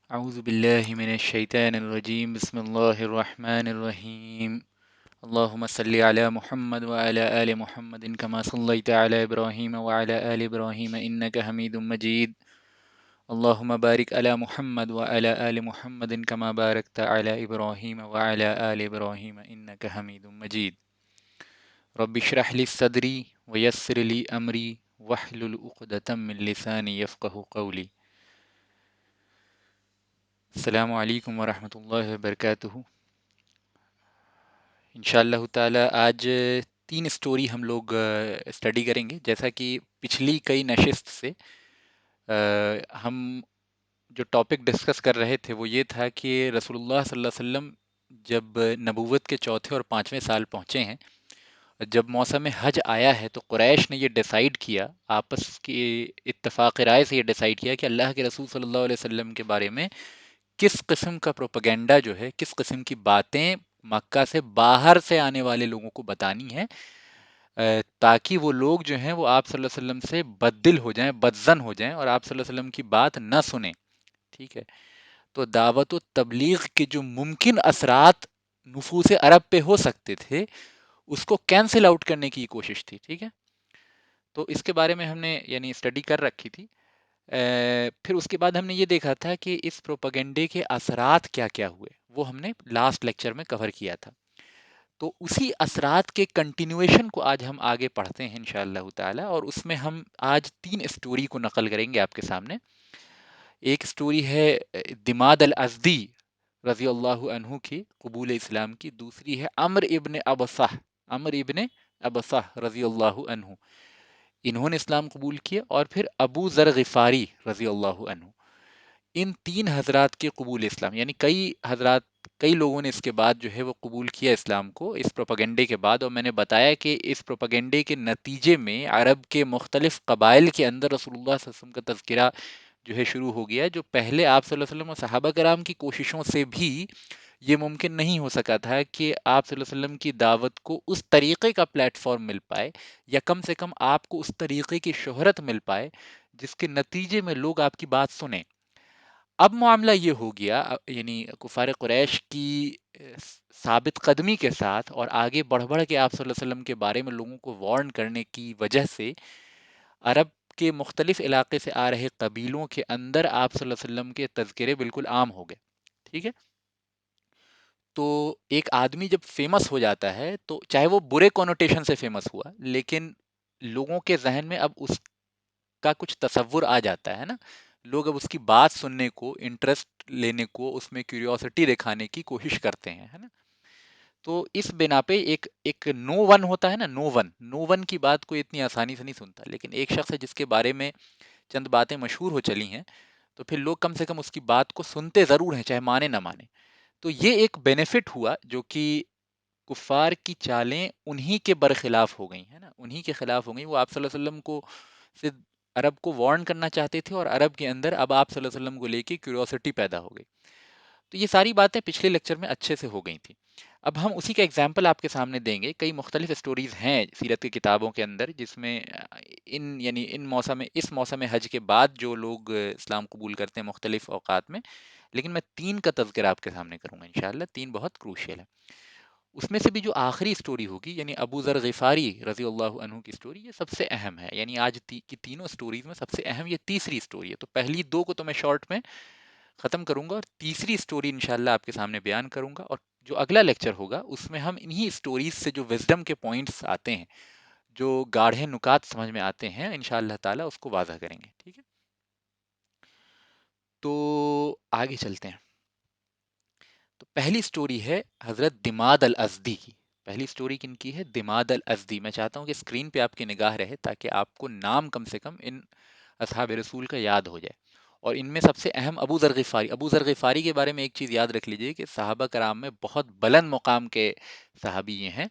أعوذ بالله من الشيطان الرجيم بسم الله الرحمن الرحيم اللهم صل على محمد وعلى آل محمد كما صليت على إبراهيم وعلى آل إبراهيم إنك حميد مجيد اللهم بارك على محمد وعلى آل محمد كما باركت على إبراهيم وعلى آل إبراهيم إنك حميد مجيد رب اشرح لي صدري ويسر لي أمري واحلل عقدة من لساني يفقه قولي السلام علیکم ورحمۃ اللہ وبرکاتہ۔ انشاءاللہ تعالی آج تین سٹوری ہم لوگ اسٹڈی کریں گے، جیسا کہ پچھلی کئی نشست سے ہم جو ٹاپک ڈسکس کر رہے تھے وہ یہ تھا کہ رسول اللہ صلی اللہ علیہ وسلم جب نبوت کے چوتھے اور پانچویں سال پہنچے ہیں، جب موسم حج آیا ہے تو قریش نے یہ ڈیسائیڈ کیا، آپس کی اتفاق رائے سے یہ ڈیسائیڈ کیا کہ اللہ کے رسول صلی اللہ علیہ وسلم کے بارے میں کس قسم کا پروپیگنڈا جو ہے، کس قسم کی باتیں مکہ سے باہر سے آنے والے لوگوں کو بتانی ہے، تاکہ وہ لوگ جو ہیں وہ آپ صلی اللہ علیہ وسلم سے بددل ہو جائیں، بدزن ہو جائیں اور آپ صلی اللہ علیہ وسلم کی بات نہ سنیں۔ ٹھیک ہے، تو دعوت و تبلیغ کے جو ممکن اثرات نفوس عرب پہ ہو سکتے تھے اس کو کینسل آؤٹ کرنے کی کوشش تھی۔ ٹھیک ہے، تو اس کے بارے میں ہم نے یعنی اسٹڈی کر رکھی تھی۔ پھر اس کے بعد ہم نے یہ دیکھا تھا کہ اس پروپیگنڈے کے اثرات کیا کیا ہوئے، وہ ہم نے لاسٹ لیکچر میں کور کیا تھا۔ تو اسی اثرات کے کنٹینویشن کو آج ہم آگے پڑھتے ہیں انشاءاللہ تعالی، اور اس میں ہم آج تین اسٹوری کو نقل کریں گے آپ کے سامنے۔ ایک اسٹوری ہے دماد الازدی رضی اللہ عنہ کی قبول اسلام کی، دوسری ہے عمر ابن ابصہ رضی اللہ عنہ، انہوں نے اسلام قبول کیا، اور پھر ابو ذر غفاری رضی اللہ عنہ۔ ان تین حضرات کے قبول اسلام، یعنی کئی لوگوں نے اس کے بعد جو ہے وہ قبول کیا اسلام کو اس پروپیگنڈے کے بعد، اور میں نے بتایا کہ اس پروپیگنڈے کے نتیجے میں عرب کے مختلف قبائل کے اندر رسول اللہ صلی اللہ علیہ وسلم کا تذکرہ جو ہے شروع ہو گیا، جو پہلے آپ صلی اللہ علیہ وسلم اور صحابہ کرام کی کوششوں سے بھی یہ ممکن نہیں ہو سکا تھا کہ آپ صلی اللہ علیہ وسلم کی دعوت کو اس طریقے کا پلیٹ فارم مل پائے، یا کم سے کم آپ کو اس طریقے کی شہرت مل پائے جس کے نتیجے میں لوگ آپ کی بات سنیں۔ اب معاملہ یہ ہو گیا، یعنی کفار قریش کی ثابت قدمی کے ساتھ اور آگے بڑھ بڑھ کے آپ صلی اللہ علیہ وسلم کے بارے میں لوگوں کو وارن کرنے کی وجہ سے عرب کے مختلف علاقے سے آ رہے قبیلوں کے اندر آپ صلی اللہ علیہ وسلم کے تذکرے بالکل عام ہو گئے۔ ٹھیک ہے، تو ایک آدمی جب فیمس ہو جاتا ہے تو چاہے وہ برے کونوٹیشن سے فیمس ہوا، لیکن لوگوں کے ذہن میں اب اس کا کچھ تصور آ جاتا ہے نا، لوگ اب اس کی بات سننے کو، انٹرسٹ لینے کو، اس میں کیوریوسٹی دکھانے کی کوشش کرتے ہیں، ہے نا۔ تو اس بنا پہ ایک ایک نو ون ہوتا ہے نا، نو ون کی بات کوئی اتنی آسانی سے نہیں سنتا، لیکن ایک شخص ہے جس کے بارے میں چند باتیں مشہور ہو چلی ہیں تو پھر لوگ کم سے کم اس کی بات کو سنتے ضرور ہیں، چاہے مانے نہ مانے۔ تو یہ ایک بینیفٹ ہوا جو کہ کفار کی چالیں انہی کے برخلاف ہو گئی ہیں نا، انہی کے خلاف ہو گئی۔ وہ آپ صلی اللہ علیہ وسلم کو سے عرب کو وارن کرنا چاہتے تھے، اور عرب کے اندر اب آپ صلی اللہ علیہ وسلم کو لے کے کیوریوسٹی پیدا ہو گئی۔ تو یہ ساری باتیں پچھلے لیکچر میں اچھے سے ہو گئی تھیں۔ اب ہم اسی کا ایگزامپل آپ کے سامنے دیں گے۔ کئی مختلف اسٹوریز ہیں سیرت کی کتابوں کے اندر جس میں اس موسم حج کے بعد جو لوگ اسلام قبول کرتے ہیں مختلف اوقات میں، لیکن میں تین کا تذکرہ آپ کے سامنے کروں گا انشاءاللہ، تین بہت کروشیل ہے۔ اس میں سے بھی جو آخری اسٹوری ہوگی یعنی ابو ذر غفاری رضی اللہ عنہ کی اسٹوری، یہ سب سے اہم ہے، یعنی آج کی تینوں اسٹوریز میں سب سے اہم یہ تیسری اسٹوری ہے۔ تو پہلی دو کو تو میں شارٹ میں ختم کروں گا، اور تیسری اسٹوری انشاءاللہ آپ کے سامنے بیان کروں گا، اور جو اگلا لیکچر ہوگا اس میں ہم انہی اسٹوریز سے جو وزڈم کے پوائنٹس آتے ہیں، جو گاڑھے نکات سمجھ میں آتے ہیں، انشاءاللہ تعالی اس کو واضح کریں گے۔ ٹھیک ہے، تو آگے چلتے ہیں۔ تو پہلی سٹوری ہے حضرت دماد الازدی کی۔ پہلی سٹوری کن کی ہے؟ دماد الازدی۔ میں چاہتا ہوں کہ اسکرین پہ آپ کی نگاہ رہے تاکہ آپ کو نام کم سے کم ان اصحاب رسول کا یاد ہو جائے، اور ان میں سب سے اہم ابو ذر غفاری۔ ابو ذر غفاری کے بارے میں ایک چیز یاد رکھ لیجئے کہ صحابہ کرام میں بہت بلند مقام کے صحابی یہ ہیں،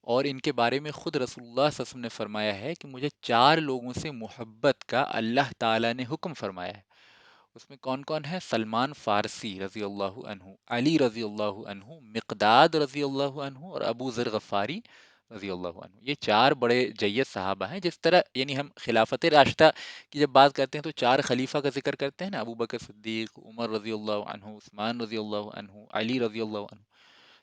اور ان کے بارے میں خود رسول اللہ صلی اللہ علیہ وسلم نے فرمایا ہے کہ مجھے چار لوگوں سے محبت کا اللہ تعالیٰ نے حکم فرمایا ہے۔ اس میں کون کون ہے؟ سلمان فارسی رضی اللہ عنہ، علی رضی اللہ عنہ، مقداد رضی اللہ عنہ، اور ابو ذر غفاری رضی اللہ عنہ، یہ چار بڑے جید صحابہ ہیں. جس طرح یعنی ہم خلافت راشدہ کی جب بات کرتے ہیں تو چار خلیفہ کا ذکر کرتے ہیں نا، ابو بکر صدیق، عمر رضی اللہ عنہ، عثمان رضی اللہ عنہ، علی رضی اللہ عنہ.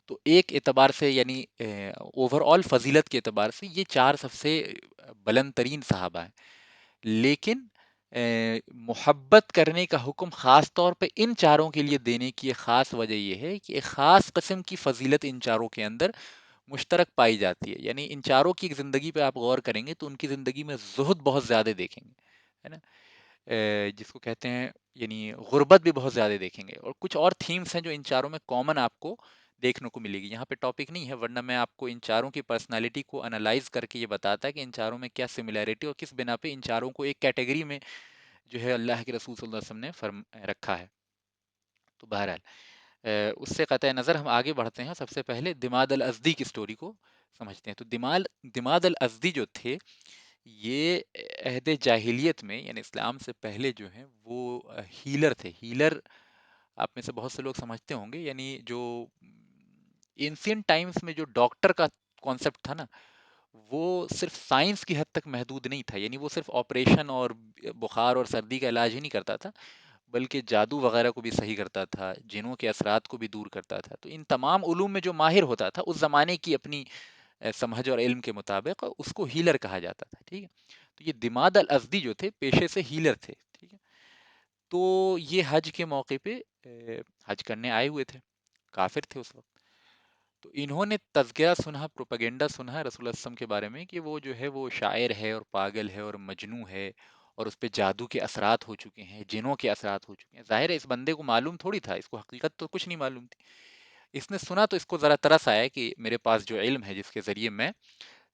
تو ایک اعتبار سے یعنی اوور آل فضیلت کے اعتبار سے یہ چار سب سے بلند ترین صحابہ ہیں. لیکن محبت کرنے کا حکم خاص طور پہ ان چاروں کے لیے دینے کی ایک خاص وجہ یہ ہے کہ ایک خاص قسم کی فضیلت ان چاروں کے اندر مشترک پائی جاتی ہے. یعنی ان چاروں کی زندگی پہ آپ غور کریں گے تو ان کی زندگی میں زہد بہت زیادہ دیکھیں گے، ہے نا، جس کو کہتے ہیں یعنی غربت بھی بہت زیادہ دیکھیں گے. اور کچھ اور تھیمز ہیں جو ان چاروں میں کامن آپ کو دیکھنے کو ملے گی. یہاں پہ ٹاپک نہیں ہے، ورنہ میں آپ کو ان چاروں کی پرسنالٹی کو انالائز کر کے یہ بتاتا ہے کہ ان چاروں میں کیا سملیرٹی اور کس بنا پہ ان چاروں کو ایک کیٹیگری میں جو ہے اللہ کے رسول صلی اللہ علیہ وسلم نے فرم رکھا ہے. تو بہرحال اس سے قطع نظر ہم آگے بڑھتے ہیں. سب سے پہلے دماد الازدی کی سٹوری کو سمجھتے ہیں. تو دماد الازدی جو تھے یہ عہد جاہلیت میں یعنی اسلام سے پہلے جو ہیں وہ ہیلر تھے. ہیلر آپ میں سے بہت سے لوگ سمجھتے ہوں گے، یعنی جو اینسینٹ ٹائمز میں جو ڈاکٹر کا کانسیپٹ تھا نا، وہ صرف سائنس کی حد تک محدود نہیں تھا. یعنی وہ صرف آپریشن اور بخار اور سردی کا علاج ہی نہیں کرتا تھا، بلکہ جادو وغیرہ کو بھی صحیح کرتا تھا، جنوں کے اثرات کو بھی دور کرتا تھا. تو ان تمام علوم میں جو ماہر ہوتا تھا اس زمانے کی اپنی سمجھ اور علم کے مطابق اس کو ہیلر کہا جاتا تھا. ٹھیک ہے. تو یہ دماد الازدی جو تھے پیشے سے ہیلر تھے. ٹھیک ہے. تو یہ حج کے موقع پہ حج کرنے آئے ہوئے تھے، کافر تھے اس وقت. تو انہوں نے تذکرہ سنا، پروپیگنڈا سنا رسول اللہ صلی اللہ علیہ وسلم کے بارے میں کہ وہ جو ہے وہ شاعر ہے اور پاگل ہے اور مجنوں ہے اور اس پہ جادو کے اثرات ہو چکے ہیں، جنوں کے اثرات ہو چکے ہیں. ظاہر ہے اس بندے کو معلوم تھوڑی تھا، اس کو حقیقت تو کچھ نہیں معلوم تھی. اس نے سنا تو اس کو ذرا ترس آیا کہ میرے پاس جو علم ہے جس کے ذریعے میں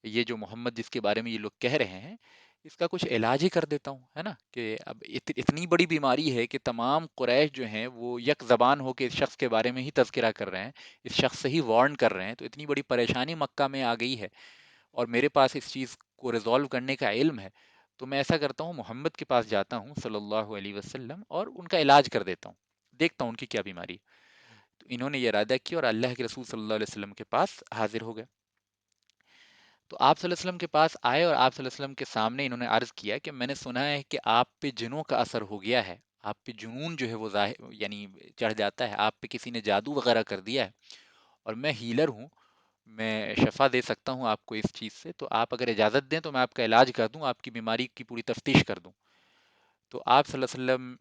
یہ جو محمد جس کے بارے میں یہ لوگ کہہ رہے ہیں اس کا کچھ علاج ہی کر دیتا ہوں، ہے نا. کہ اب اتنی بڑی بیماری ہے کہ تمام قریش جو ہیں وہ یک زبان ہو کے اس شخص کے بارے میں ہی تذکرہ کر رہے ہیں، اس شخص سے ہی وارن کر رہے ہیں. تو اتنی بڑی پریشانی مکہ میں آ گئی ہے اور میرے پاس اس چیز کو ریزالو کرنے کا علم ہے. تو میں ایسا کرتا ہوں، محمد کے پاس جاتا ہوں صلی اللہ علیہ وسلم اور ان کا علاج کر دیتا ہوں، دیکھتا ہوں ان کی کیا بیماری. تو انہوں نے یہ ارادہ کیا اور اللہ کے رسول صلی اللہ علیہ وسلم کے پاس حاضر ہو گئے. تو آپ صلی اللہ علیہ وسلم کے پاس آئے اور آپ صلی اللہ علیہ وسلم کے سامنے انہوں نے عرض کیا کہ میں نے سنا ہے کہ آپ پہ جنوں کا اثر ہو گیا ہے، آپ پہ جنون جو ہے وہ ظاہر یعنی چڑھ جاتا ہے، آپ پہ کسی نے جادو وغیرہ کر دیا ہے، اور میں ہیلر ہوں، میں شفا دے سکتا ہوں آپ کو اس چیز سے. تو آپ اگر اجازت دیں تو میں آپ کا علاج کر دوں، آپ کی بیماری کی پوری تفتیش کر دوں. تو آپ صلی اللہ علیہ وسلم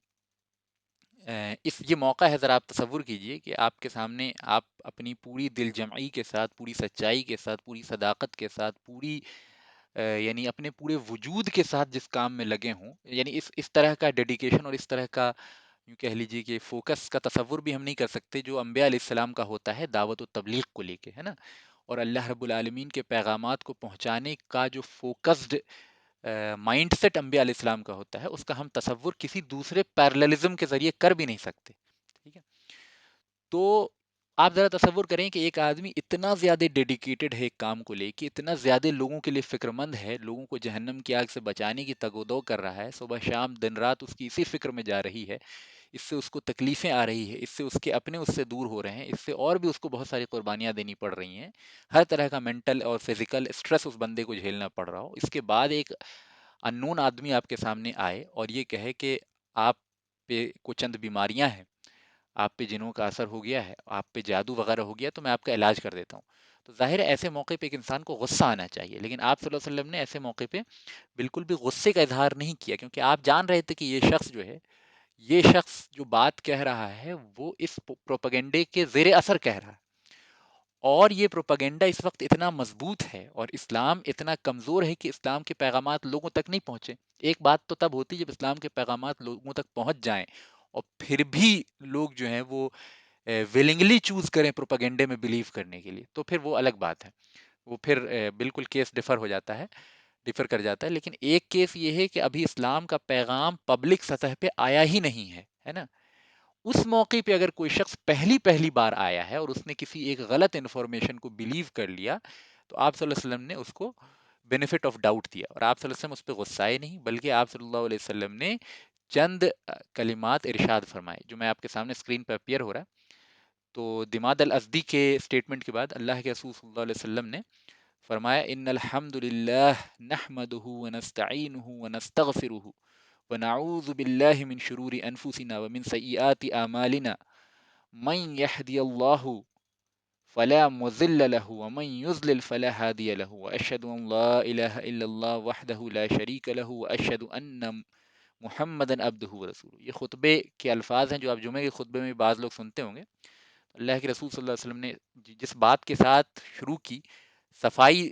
اس یہ موقع ہے، ذرا آپ تصور کیجئے کہ آپ کے سامنے آپ اپنی پوری دل جمعی کے ساتھ، پوری سچائی کے ساتھ، پوری صداقت کے ساتھ، پوری یعنی اپنے پورے وجود کے ساتھ جس کام میں لگے ہوں، یعنی اس طرح کا ڈیڈیکیشن اور اس طرح کا یوں کہہ لیجیے کہ فوکس کا تصور بھی ہم نہیں کر سکتے جو انبیاء علیہ السلام کا ہوتا ہے دعوت و تبلیغ کو لے کے، ہے نا. اور اللہ رب العالمین کے پیغامات کو پہنچانے کا جو فوکسڈ مائنڈ سیٹ انبیاء علیہ السلام کا ہوتا ہے اس کا ہم تصور کسی دوسرے پیرللزم کے ذریعے کر بھی نہیں سکتے. ٹھیک ہے. تو آپ ذرا تصور کریں کہ ایک آدمی اتنا زیادہ ڈیڈیکیٹڈ ہے ایک کام کو لے کے، اتنا زیادہ لوگوں کے لیے فکر مند ہے، لوگوں کو جہنم کی آگ سے بچانے کی تگ و دو کر رہا ہے، صبح شام دن رات اس کی اسی فکر میں جا رہی ہے، اس سے اس کو تکلیفیں آ رہی ہے، اس سے اس کے اپنے اس سے دور ہو رہے ہیں، اس سے اور بھی اس کو بہت ساری قربانیاں دینی پڑ رہی ہیں، ہر طرح کا مینٹل اور فزیکل اسٹریس اس بندے کو جھیلنا پڑ رہا ہو. اس کے بعد ایک اننون آدمی آپ کے سامنے آئے اور یہ کہے کہ آپ پہ کو چند بیماریاں ہیں، آپ پہ جنوں کا اثر ہو گیا ہے، آپ پہ جادو وغیرہ ہو گیا، تو میں آپ کا علاج کر دیتا ہوں. تو ظاہر ہے ایسے موقع پہ ایک انسان کو غصہ آنا چاہیے، لیکن آپ صلی اللہ علیہ وسلم نے ایسے موقع پہ بالکل بھی غصے کا اظہار نہیں کیا، کیونکہ آپ جان رہے تھے کہ یہ شخص جو ہے، یہ شخص جو بات کہہ رہا ہے وہ اس پروپیگنڈے کے زیر اثر کہہ رہا ہے، اور یہ پروپیگنڈا اس وقت اتنا مضبوط ہے اور اسلام اتنا کمزور ہے کہ اسلام کے پیغامات لوگوں تک نہیں پہنچے. ایک بات تو تب ہوتی جب اسلام کے پیغامات لوگوں تک پہنچ جائیں اور پھر بھی لوگ جو ہیں وہ ولنگلی چوز کریں پروپیگنڈے میں بلیو کرنے کے لیے، تو پھر وہ الگ بات ہے، وہ پھر بالکل کیس ڈفر ہو جاتا ہے، ڈفر کر جاتا ہے. لیکن ایک کیس یہ ہے کہ ابھی اسلام کا پیغام پبلک سطح پہ آیا ہی نہیں ہے نا. اس موقع پہ اگر کوئی شخص پہلی بار آیا ہے اور اس نے کسی ایک غلط انفارمیشن کو بلیو کر لیا، تو آپ صلی اللہ علیہ وسلم نے اس کو بینیفٹ آف ڈاؤٹ دیا، اور آپ صلی اللہ علیہ وسلم اس پہ غصائے نہیں، بلکہ آپ صلی اللہ علیہ وسلم نے چند کلمات ارشاد فرمائے جو میں آپ کے سامنے اسکرین پہ اپیئر ہو رہا ہے. تو دماد الازدی کے اسٹیٹمنٹ کے بعد اللہ کے رسول صلی اللہ علیہ وسلم نے فرمایا ان الحمد للہ نحمدہ ونستعینہ ونستغفرہ ونعوذ باللہ من شرور انفسنا ومن سیئات اعمالنا من یہدی اللہ فلا مضل له ومن يضلل فلا هادي له واشهد ان لا اله الا الله وحده لا شريك له واشهد ان محمدا عبدہ ورسولہ۔ یہ خطبے کے الفاظ ہیں جو آپ جمعے کے خطبے میں بعض لوگ سنتے ہوں گے۔ اللہ کے رسول صلی اللہ علیہ وسلم نے جس بات کے ساتھ شروع کی، صفائی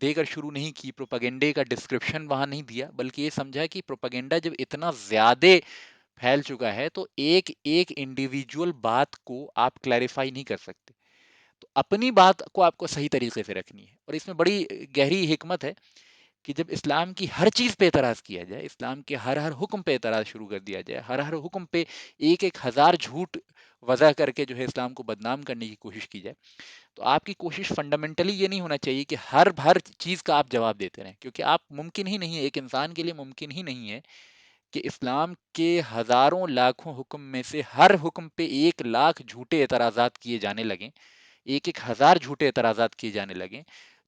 دے کر شروع نہیں کی، پروپیگنڈے کا ڈسکرپشن وہاں نہیں دیا، بلکہ یہ سمجھا کہ پروپیگنڈا جب اتنا زیادہ پھیل چکا ہے تو ایک ایک انڈیویجول بات کو آپ کلیریفائی نہیں کر سکتے، تو اپنی بات کو آپ کو صحیح طریقے سے رکھنی ہے۔ اور اس میں بڑی گہری حکمت ہے کہ جب اسلام کی ہر چیز پہ اعتراض کیا جائے، اسلام کے ہر ہر حکم پہ اعتراض شروع کر دیا جائے، ہر ہر حکم پہ ایک ایک ہزار جھوٹ وضع کر کے جو ہے اسلام کو بدنام کرنے کی کوشش کی جائے، تو آپ کی کوشش فنڈامنٹلی یہ نہیں ہونا چاہیے کہ ہر چیز کا آپ جواب دیتے رہیں، کیونکہ آپ ممکن ہی نہیں ہے، ایک انسان کے لیے ممکن ہی نہیں ہے کہ اسلام کے ہزاروں لاکھوں حکم میں سے ہر حکم پہ 1 لاکھ جھوٹے اعتراضات کیے جانے لگیں، ایک ایک ہزار جھوٹے اعتراضات کیے جانے لگیں،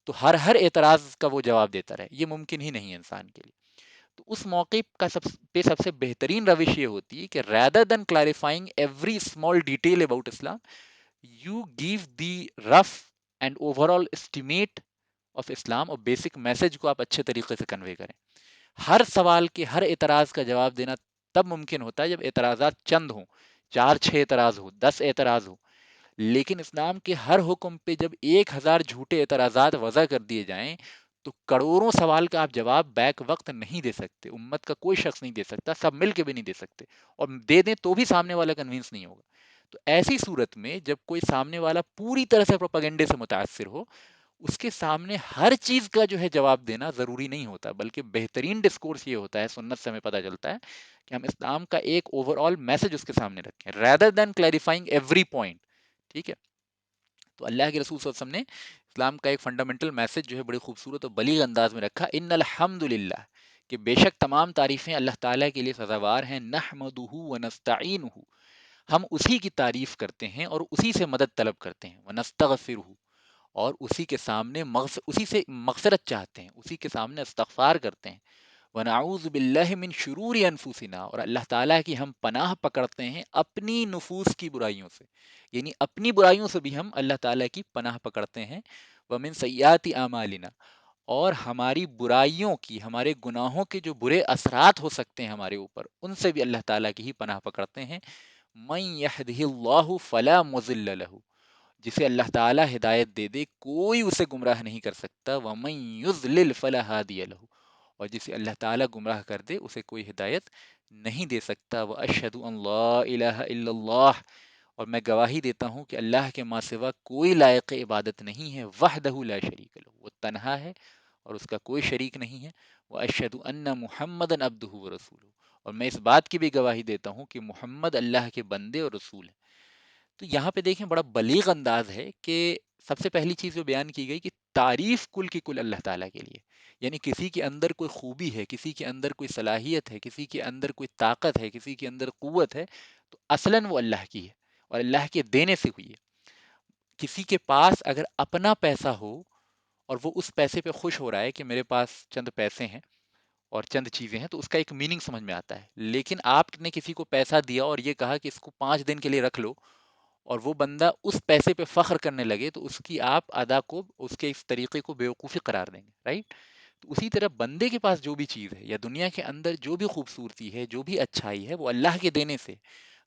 تو ہر اعتراض کا وہ جواب دیتا رہے، یہ ممکن ہی نہیں ہے انسان کے لیے۔ تو اس موقع کا سب سے بہترین روش یہ ہوتی ہے کہ rather than clarifying every small detail about Islam, you give the rough and overall estimate of Islam، اور بیسک میسج کو آپ اچھے طریقے سے کنوے کریں۔ ہر سوال کے ہر اعتراض کا جواب دینا تب ممکن ہوتا ہے جب اعتراضات چند ہوں، 4 6 اعتراض ہو، 10 اعتراض ہو، لیکن اسلام کے ہر حکم پہ جب 1,000 جھوٹے اعتراضات وضع کر دیے جائیں تو کروڑوں سوال کا آپ جواب بیک وقت نہیں دے سکتے، امت کا کوئی شخص نہیں دے سکتا، سب مل کے بھی نہیں دے سکتے، اور دے دیں تو بھی سامنے والا کنوینس نہیں ہوگا۔ تو ایسی صورت میں جب کوئی سامنے والا پوری طرح سے پروپیگنڈے سے متاثر ہو، اس کے سامنے ہر چیز کا جو ہے جواب دینا ضروری نہیں ہوتا، بلکہ بہترین ڈسکورس یہ ہوتا ہے، سنت سے ہمیں پتہ چلتا ہے کہ ہم اسلام کا ایک اوور آل میسج اس کے سامنے رکھیں rather than clarifying every point۔ ٹھیک ہے، تو اللہ کے رسول صلی اللہ علیہ وسلم نے اسلام کا ایک فنڈامنٹل میسج جو ہے بڑی خوبصورت اور بلیغ انداز میں رکھا، ان الحمد للہ، کہ بے شک تمام تعریفیں اللہ تعالیٰ کے لیے سزاوار ہیں، نحمدہ ونستعینہ، ہم اسی کی تعریف کرتے ہیں اور اسی سے مدد طلب کرتے ہیں، ونستغفرہ، اور اسی کے سامنے اسی سے مغفرت چاہتے ہیں، اسی کے سامنے استغفار کرتے ہیں، ونعوذ باللہ من شرور انفسنا، اور اللہ تعالیٰ کی ہم پناہ پکڑتے ہیں اپنی نفوس کی برائیوں سے، یعنی اپنی برائیوں سے بھی ہم اللہ تعالیٰ کی پناہ پکڑتے ہیں، ومن سیئات اعمالنا، اور ہماری برائیوں کی، ہمارے گناہوں کے جو برے اثرات ہو سکتے ہیں ہمارے اوپر، ان سے بھی اللہ تعالیٰ کی ہی پناہ پکڑتے ہیں۔ من یہدہ اللہ فلا مضل لہ، جسے اللہ تعالیٰ ہدایت دے دے کوئی اسے گمراہ نہیں کر سکتا، ومن یضلل فلا ہادی لہ، اور جسے اللہ تعالیٰ گمراہ کر دے اسے کوئی ہدایت نہیں دے سکتا۔ واشہد ان لا الہ الا اللہ، اور میں گواہی دیتا ہوں کہ اللہ کے ماں سوا کوئی لائق عبادت نہیں ہے، وحدہ لا شریک لہ، وہ تنہا ہے اور اس کا کوئی شریک نہیں ہے، واشہد ان محمدا عبدہ ورسولہ، اور میں اس بات کی بھی گواہی دیتا ہوں کہ محمد اللہ کے بندے اور رسول ہیں۔ تو یہاں پہ دیکھیں بڑا بلیغ انداز ہے کہ سب سے پہلی چیز جو بیان کی گئی کہ تعریف کل کی کل اللہ تعالیٰ کے لیے، یعنی کسی کے اندر کوئی خوبی ہے، کسی کے اندر کوئی صلاحیت ہے، کسی کے اندر کوئی طاقت ہے، کسی کے اندر قوت ہے، تو اصلاً وہ اللہ کی ہے اور اللہ کے دینے سے ہوئی ہے۔ کسی کے پاس اگر اپنا پیسہ ہو اور وہ اس پیسے پہ خوش ہو رہا ہے کہ میرے پاس چند پیسے ہیں اور چند چیزیں ہیں، تو اس کا ایک میننگ سمجھ میں آتا ہے، لیکن آپ نے کسی کو پیسہ دیا اور یہ کہا کہ اس کو 5 دن کے لیے رکھ لو، اور وہ بندہ اس پیسے پہ فخر کرنے لگے، تو اس کی آپ ادا کو، اس کے اس طریقے کو بیوقوفی قرار دیں گے، رائٹ؟ تو اسی طرح بندے کے پاس جو بھی چیز ہے یا دنیا کے اندر جو بھی خوبصورتی ہے، جو بھی اچھائی ہے، وہ اللہ کے دینے سے،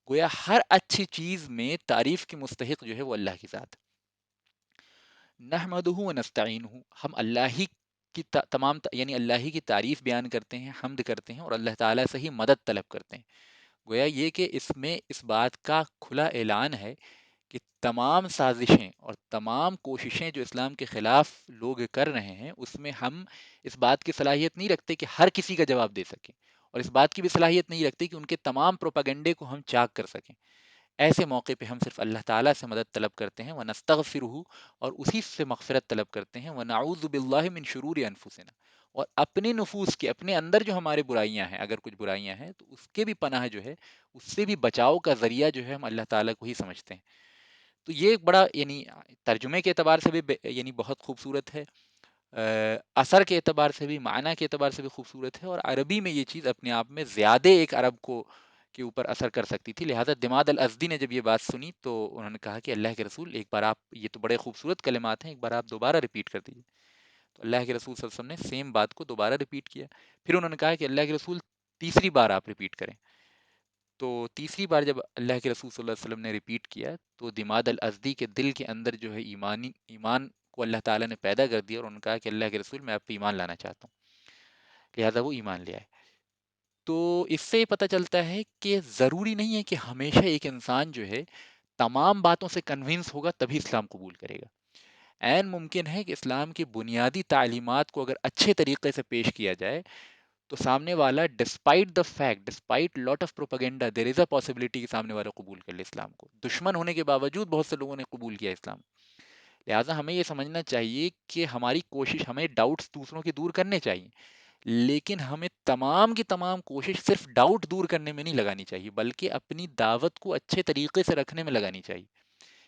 گویا ہر اچھی چیز میں تعریف کی مستحق جو ہے وہ اللہ کی ذات۔ نحمدہ ونستعینہ، ہم اللہ ہی کی یعنی اللہ ہی کی تعریف بیان کرتے ہیں، حمد کرتے ہیں، اور اللہ تعالیٰ سے ہی مدد طلب کرتے ہیں۔ گویا یہ کہ اس میں اس بات کا کھلا اعلان ہے کہ تمام سازشیں اور تمام کوششیں جو اسلام کے خلاف لوگ کر رہے ہیں، اس میں ہم اس بات کی صلاحیت نہیں رکھتے کہ ہر کسی کا جواب دے سکیں، اور اس بات کی بھی صلاحیت نہیں رکھتے کہ ان کے تمام پروپیگنڈے کو ہم چاک کر سکیں۔ ایسے موقع پہ ہم صرف اللہ تعالیٰ سے مدد طلب کرتے ہیں، وَنَسْتَغْفِرُهُ، اور اسی سے مغفرت طلب کرتے ہیں، وَنَعُوذُ بِاللَّهِ مِن شُرُورِ أَنفُسِنَا، اور اپنے نفوس کے، اپنے اندر جو ہمارے برائیاں ہیں، اگر کچھ برائیاں ہیں تو اس کے بھی پناہ جو ہے، اس سے بھی بچاؤ کا ذریعہ جو ہے ہم اللہ تعالیٰ کو ہی سمجھتے ہیں۔ تو یہ ایک بڑا یعنی ترجمے کے اعتبار سے بھی یعنی بہت خوبصورت ہے، اثر کے اعتبار سے بھی، معنی کے اعتبار سے بھی خوبصورت ہے، اور عربی میں یہ چیز اپنے آپ میں زیادہ ایک عرب کو کے اوپر اثر کر سکتی تھی. لہٰذا دماد الازدی نے جب یہ بات سنی تو انہوں نے کہا کہ اللہ کے رسول ایک بار آپ، یہ تو بڑے خوبصورت کلمات ہیں، ایک بار آپ دوبارہ ریپیٹ کر دیجیے. تو اللہ کے رسول صلی اللہ علیہ وسلم نے سیم بات کو دوبارہ ریپیٹ کیا. پھر انہوں نے کہا کہ اللہ کے رسول تیسری بار آپ ریپیٹ کریں. تو تیسری بار جب اللہ کے رسول صلی اللہ علیہ وسلم نے ریپیٹ کیا تو دماد الازدی کے دل کے اندر جو ہے ایمان کو اللہ تعالیٰ نے پیدا کر دیا، اور انہوں نے کہا کہ اللہ کے رسول میں آپ پہ ایمان لانا چاہتا ہوں. لہٰذا وہ ایمان لے آئے. تو اس سے یہ پتہ چلتا ہے کہ ضروری نہیں ہے کہ ہمیشہ ایک انسان جو ہے تمام باتوں سے کنونس ہوگا تبھی اسلام قبول کرے گا. عین ممکن ہے کہ اسلام کی بنیادی تعلیمات کو اگر اچھے طریقے سے پیش کیا جائے تو سامنے والا despite the fact, despite lot of propaganda, there is a possibility کہ سامنے والا قبول کر لے اسلام کو. دشمن ہونے کے باوجود بہت سے لوگوں نے قبول کیا اسلام. لہٰذا ہمیں یہ سمجھنا چاہیے کہ ہماری کوشش، ہمیں ڈاؤٹس دوسروں کے دور کرنے چاہیے، لیکن ہمیں تمام کی تمام کوشش صرف ڈاؤٹ دور کرنے میں نہیں لگانی چاہیے، بلکہ اپنی دعوت کو اچھے طریقے سے رکھنے میں لگانی چاہیے.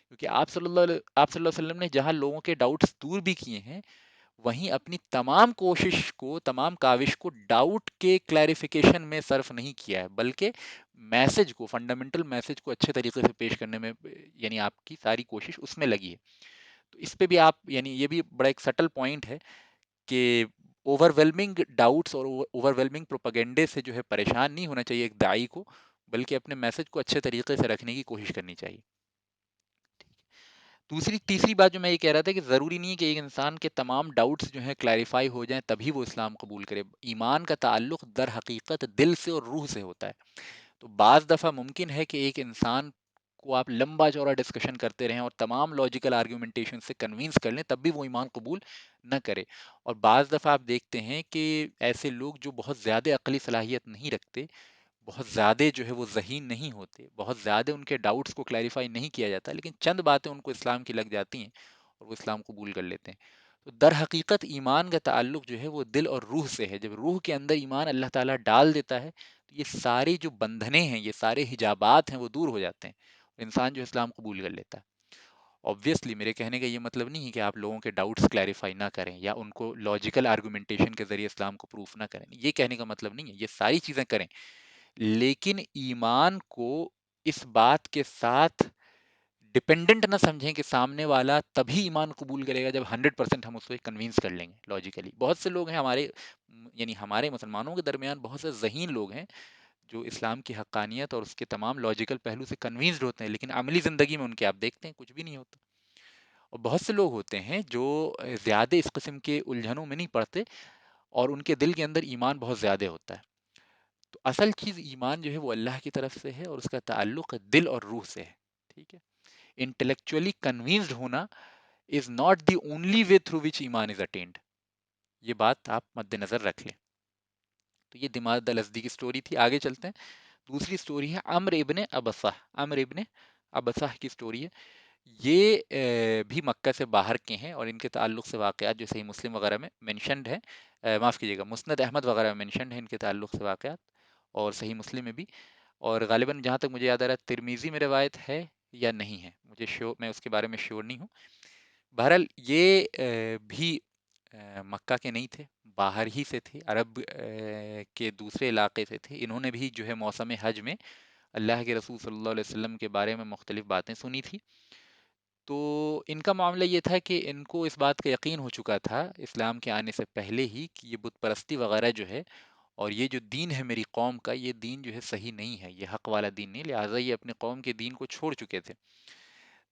کیونکہ آپ صلی اللہ علیہ وسلم نے جہاں لوگوں کے ڈاؤٹس دور بھی کیے ہیں، وہیں اپنی تمام کوشش کو، تمام کاوش کو ڈاؤٹ کے کلیریفیکیشن میں صرف نہیں کیا ہے، بلکہ میسج کو، فنڈامنٹل میسج کو اچھے طریقے سے پیش کرنے میں، یعنی آپ کی ساری کوشش اس میں لگی ہے. تو اس پہ بھی آپ، یعنی یہ بھی بڑا ایک سٹل پوائنٹ ہے کہ اوور ویلمنگ ڈاؤٹس اور اوور ویلمنگ پروپیگنڈے سے جو ہے پریشان نہیں ہونا چاہیے ایک داعی کو، بلکہ اپنے میسج کو اچھے طریقے سے رکھنے کی کوشش کرنی چاہیے. تیسری بات جو میں یہ کہہ رہا تھا کہ ضروری نہیں ہے کہ ایک انسان کے تمام ڈاؤٹس جو ہیں کلیریفائی ہو جائیں تبھی وہ اسلام قبول کرے. ایمان کا تعلق در حقیقت دل سے اور روح سے ہوتا ہے. تو بعض دفعہ ممکن ہے کہ ایک انسان کو آپ لمبا چوڑا ڈسکشن کرتے رہیں اور تمام لاجیکل آرگیومنٹیشن سے کنوینس کر لیں، تب بھی وہ ایمان قبول نہ کرے. اور بعض دفعہ آپ دیکھتے ہیں کہ ایسے لوگ جو بہت زیادہ عقلی صلاحیت نہیں رکھتے، بہت زیادہ جو ہے وہ ذہین نہیں ہوتے، بہت زیادہ ان کے ڈاؤٹس کو کلیریفائی نہیں کیا جاتا، لیکن چند باتیں ان کو اسلام کی لگ جاتی ہیں اور وہ اسلام قبول کر لیتے ہیں. تو در حقیقت ایمان کا تعلق جو ہے وہ دل اور روح سے ہے. جب روح کے اندر ایمان اللہ تعالیٰ ڈال دیتا ہے تو یہ ساری جو بندھنیں ہیں، یہ سارے حجابات ہیں، وہ دور ہو جاتے ہیں، انسان جو اسلام قبول کر لیتا ہے. آبویسلی میرے کہنے کا یہ مطلب نہیں ہے کہ آپ لوگوں کے ڈاؤٹس کلیریفائی نہ کریں یا ان کو لاجیکل آرگومنٹیشن کے ذریعے اسلام کو پروف نہ کریں. یہ کہنے کا مطلب نہیں ہے، یہ ساری چیزیں کریں، لیکن ایمان کو اس بات کے ساتھ ڈپینڈنٹ نہ سمجھیں کہ سامنے والا تبھی ایمان قبول کرے گا جب 100% ہم اس کو کنوینس کر لیں گے لاجیکلی. بہت سے لوگ ہیں ہمارے، یعنی ہمارے مسلمانوں کے درمیان بہت سے ذہین لوگ ہیں جو اسلام کی حقانیت اور اس کے تمام لاجیکل پہلو سے کنوینسڈ ہوتے ہیں، لیکن عملی زندگی میں ان کے آپ دیکھتے ہیں کچھ بھی نہیں ہوتا. اور بہت سے لوگ ہوتے ہیں جو زیادہ اس قسم کے الجھنوں میں نہیں پڑتے اور ان کے دل کے اندر ایمان بہت زیادہ ہوتا ہے. تو اصل چیز ایمان جو ہے وہ اللہ کی طرف سے ہے اور اس کا تعلق دل اور روح سے ہے. ٹھیک ہے. انٹلیکچولی کنوینسڈ ہونا is not the only way through which ایمان از اٹینڈ. یہ بات آپ مد نظر رکھ لیں. تو یہ دماغ الازدی کی سٹوری تھی. آگے چلتے ہیں. دوسری سٹوری ہے عمرو ابن ابصہ. عمرو ابن ابصہ کی سٹوری ہے. یہ بھی مکہ سے باہر کے ہیں اور ان کے تعلق سے واقعات جو صحیح مسلم وغیرہ میں مینشنڈ ہے، معاف کیجیے گا، مسند احمد وغیرہ میں مینشنڈ ہے ان کے تعلق سے واقعات، اور صحیح مسلم میں بھی. اور غالباً جہاں تک مجھے یاد آ رہا ہے ترمیزی میں روایت ہے یا نہیں ہے، مجھے میں اس کے بارے میں شیور نہیں ہوں. بہرحال یہ بھی مکہ کے نہیں تھے، باہر ہی سے تھے، عرب کے دوسرے علاقے سے تھے. انہوں نے بھی جو ہے موسم حج میں اللہ کے رسول صلی اللہ علیہ وسلم کے بارے میں مختلف باتیں سنی تھی. تو ان کا معاملہ یہ تھا کہ ان کو اس بات کا یقین ہو چکا تھا اسلام کے آنے سے پہلے ہی کہ یہ بت پرستی وغیرہ جو ہے اور یہ جو دین ہے میری قوم کا، یہ دین جو ہے صحیح نہیں ہے، یہ حق والا دین نہیں. لہٰذا یہ اپنے قوم کے دین کو چھوڑ چکے تھے.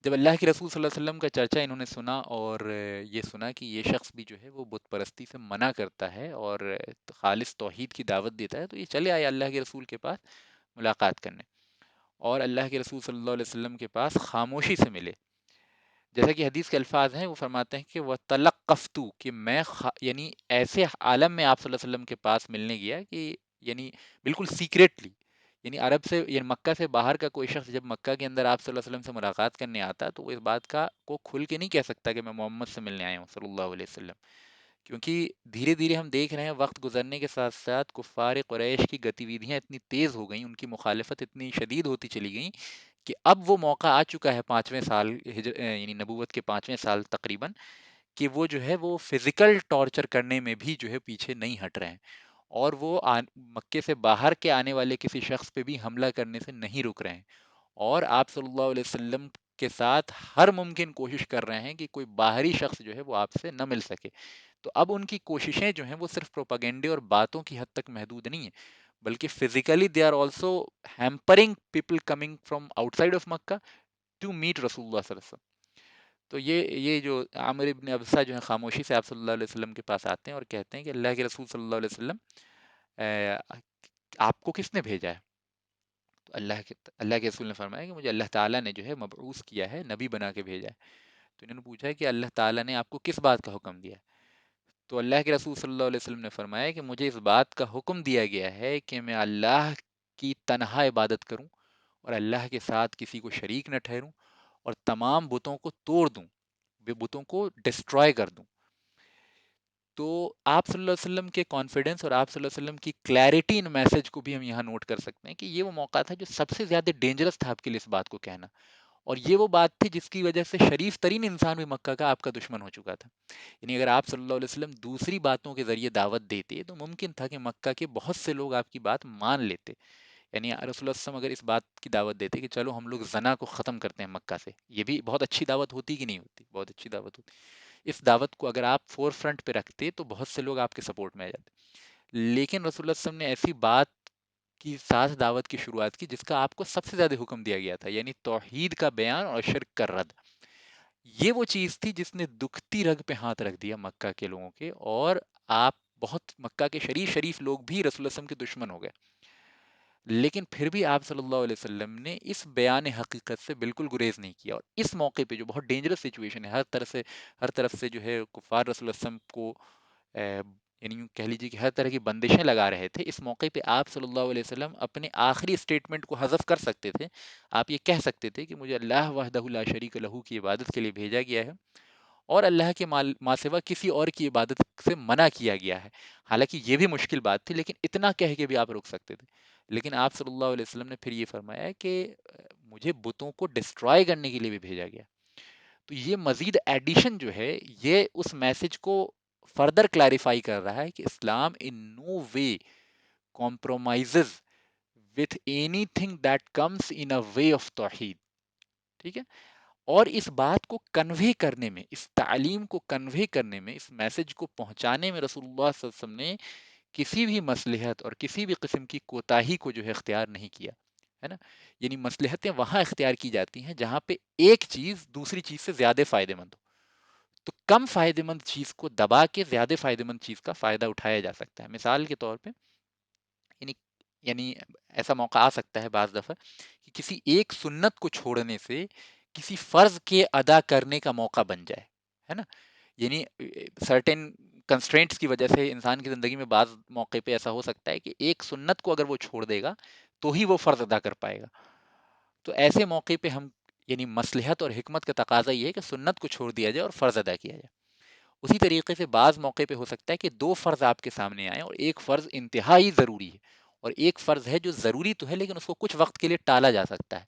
جب اللہ کے رسول صلی اللہ علیہ وسلم کا چرچا انہوں نے سنا اور یہ سنا کہ یہ شخص بھی جو ہے وہ بت پرستی سے منع کرتا ہے اور خالص توحید کی دعوت دیتا ہے، تو یہ چلے آئے اللہ کے رسول کے پاس ملاقات کرنے، اور اللہ کے رسول صلی اللہ علیہ وسلم کے پاس خاموشی سے ملے. جیسا کہ حدیث کے الفاظ ہیں، وہ فرماتے ہیں کہ وہ تلقفتو، کہ میں یعنی ایسے عالم میں آپ صلی اللہ علیہ وسلم کے پاس ملنے گیا کہ یعنی بالکل سیکریٹلی، یعنی عرب سے، یعنی مکہ سے باہر کا کوئی شخص جب مکہ کے اندر آپ صلی اللہ علیہ وسلم سے ملاقات کرنے آتا تو وہ اس بات کا کو کھل کے نہیں کہہ سکتا کہ میں محمد سے ملنے آیا ہوں صلی اللہ علیہ وسلم. کیونکہ دھیرے دھیرے ہم دیکھ رہے ہیں وقت گزرنے کے ساتھ ساتھ کفار قریش کی گتیویدیاں اتنی تیز ہو گئیں، ان کی مخالفت اتنی شدید ہوتی چلی گئیں کہ اب وہ موقع آ چکا ہے 5ویں سال یعنی نبوت کے 5ویں سال تقریباً، کہ وہ جو ہے وہ فزیکل ٹارچر کرنے میں بھی جو ہے پیچھے نہیں ہٹ رہے ہیں، اور وہ مکے سے باہر کے آنے والے کسی شخص پہ بھی حملہ کرنے سے نہیں رک رہے ہیں، اور آپ صلی اللہ علیہ وسلم کے ساتھ ہر ممکن کوشش کر رہے ہیں کہ کوئی باہری شخص جو ہے وہ آپ سے نہ مل سکے۔ تو اب ان کی کوششیں جو ہیں وہ صرف پروپیگنڈے اور باتوں کی حد تک محدود نہیں ہیں، بلکہ physically they are also hampering people coming from outside of Makkah to meet رسول اللہ صلی اللہ علیہ وسلم۔ تو یہ جو عامر ابن ابسہ جو ہے خاموشی سے آپ صلی اللہ علیہ وسلم کے پاس آتے ہیں اور کہتے ہیں کہ اللہ کے رسول صلی اللہ علیہ وسلم، آپ کو کس نے بھیجا ہے؟ تو اللہ کے رسول نے فرمایا کہ مجھے اللہ تعالیٰ نے جو ہے مبعوث کیا ہے، نبی بنا کے بھیجا ہے۔ تو انہوں نے پوچھا ہے کہ اللہ تعالیٰ نے آپ کو کس بات کا حکم دیا ہے؟ تو اللہ کے رسول صلی اللہ علیہ وسلم نے فرمایا کہ مجھے اس بات کا حکم دیا گیا ہے کہ میں اللہ کی تنہا عبادت کروں اور اللہ کے ساتھ کسی کو شریک نہ ٹھہروں، اور تمام بتوں کو توڑ دوں، بتوں کو ڈسٹرائے کر دوں۔ تو آپ صلی اللہ علیہ وسلم کے کانفیڈنس اور آپ صلی اللہ علیہ وسلم کی کلیئرٹی ان میسج کو بھی ہم یہاں نوٹ کر سکتے ہیں کہ یہ وہ موقع تھا جو سب سے زیادہ ڈینجرس تھا آپ کے لیے اس بات کو کہنا، اور یہ وہ بات تھی جس کی وجہ سے شریف ترین انسان بھی مکہ کا آپ کا دشمن ہو چکا تھا۔ یعنی اگر آپ صلی اللہ علیہ وسلم دوسری باتوں کے ذریعے دعوت دیتے تو ممکن تھا کہ مکہ کے بہت سے لوگ آپ کی بات مان لیتے۔ یعنی رسول اللہ صلی اللہ علیہ وسلم اگر اس بات کی دعوت دیتے کہ چلو ہم لوگ زنا کو ختم کرتے ہیں مکہ سے، یہ بھی بہت اچھی دعوت ہوتی کہ نہیں ہوتی؟ بہت اچھی دعوت ہوتی۔ اس دعوت کو اگر آپ فور فرنٹ پہ رکھتے تو بہت سے لوگ آپ کے سپورٹ میں آ جاتے، لیکن رسول اللہ صلی اللہ علیہ وسلم نے ایسی بات کی ساتھ دعوت کی شروعات کی جس کا آپ کو سب سے زیادہ حکم دیا گیا تھا، یعنی توحید کا بیان اور شرک کا رد۔ یہ وہ چیز تھی جس نے دکھتی رگ پہ ہاتھ رکھ دیا مکہ کے لوگوں کے، اور آپ بہت مکہ کے شریف لوگ بھی رسول اللہ صلی اللہ علیہ وسلم کے دشمن ہو گئے، لیکن پھر بھی آپ صلی اللہ علیہ وسلم نے اس بیان حقیقت سے بالکل گریز نہیں کیا، اور اس موقع پہ جو بہت ڈینجرس سچویشن ہے، ہر طرف سے جو ہے کفار رسول اللہ علیہ وسلم کو یعنی یوں کہہ لیجیے کہ ہر طرح کی بندشیں لگا رہے تھے، اس موقع پہ آپ صلی اللہ علیہ وسلم اپنے آخری اسٹیٹمنٹ کو حذف کر سکتے تھے۔ آپ یہ کہہ سکتے تھے کہ مجھے اللہ وحدہ لا شریک لہو کی عبادت کے لیے بھیجا گیا ہے، اور اللہ کے ماں سوا کسی اور کی عبادت سے منع کیا گیا ہے۔ حالانکہ یہ بھی مشکل بات تھی، لیکن اتنا کہہ کے بھی آپ رک سکتے تھے۔ لیکن آپ صلی اللہ علیہ وسلم نے پھر یہ فرمایا کہ مجھے بتوں کو ڈسٹرائے کرنے کے لیے بھی بھیجا گیا۔ تو یہ مزید ایڈیشن جو ہے یہ اس میسج کو فردر کلیریفائی کر رہا ہے کہ اسلام ان نو وے compromises with anything that comes in a way of توحید۔ ٹھیک ہے، اور اس بات کو کنوے کرنے میں، اس تعلیم کو کنوے کرنے میں، اس میسج کو پہنچانے میں رسول اللہ صلی اللہ علیہ وسلم نے کسی بھی مصلحت اور کسی بھی قسم کی کوتاہی کو جو ہے اختیار نہیں کیا ہے نا۔ یعنی مصلحتیں وہاں اختیار کی جاتی ہیں جہاں پہ ایک چیز دوسری چیز سے زیادہ فائدہ مند ہو، تو کم فائدہ مند چیز کو دبا کے زیادہ فائدہ مند چیز کا فائدہ اٹھایا جا سکتا ہے۔ مثال کے طور پہ یعنی یعنی ایسا موقع آ سکتا ہے بعض دفعہ کہ کسی ایک سنت کو چھوڑنے سے کسی فرض کے ادا کرنے کا موقع بن جائے، ہے نا۔ یعنی سرٹن کنسٹرینٹس کی وجہ سے انسان کی زندگی میں بعض موقع پہ ایسا ہو سکتا ہے کہ ایک سنت کو اگر وہ چھوڑ دے گا تو ہی وہ فرض ادا کر پائے گا۔ تو ایسے موقع پہ ہم یعنی مصلحت اور حکمت کا تقاضا یہ ہے کہ سنت کو چھوڑ دیا جائے اور فرض ادا کیا جائے۔ اسی طریقے سے بعض موقع پہ ہو سکتا ہے کہ دو فرض آپ کے سامنے آئیں اور ایک فرض انتہائی ضروری ہے، اور ایک فرض ہے جو ضروری تو ہے لیکن اس کو کچھ وقت کے لیے ٹالا جا سکتا ہے۔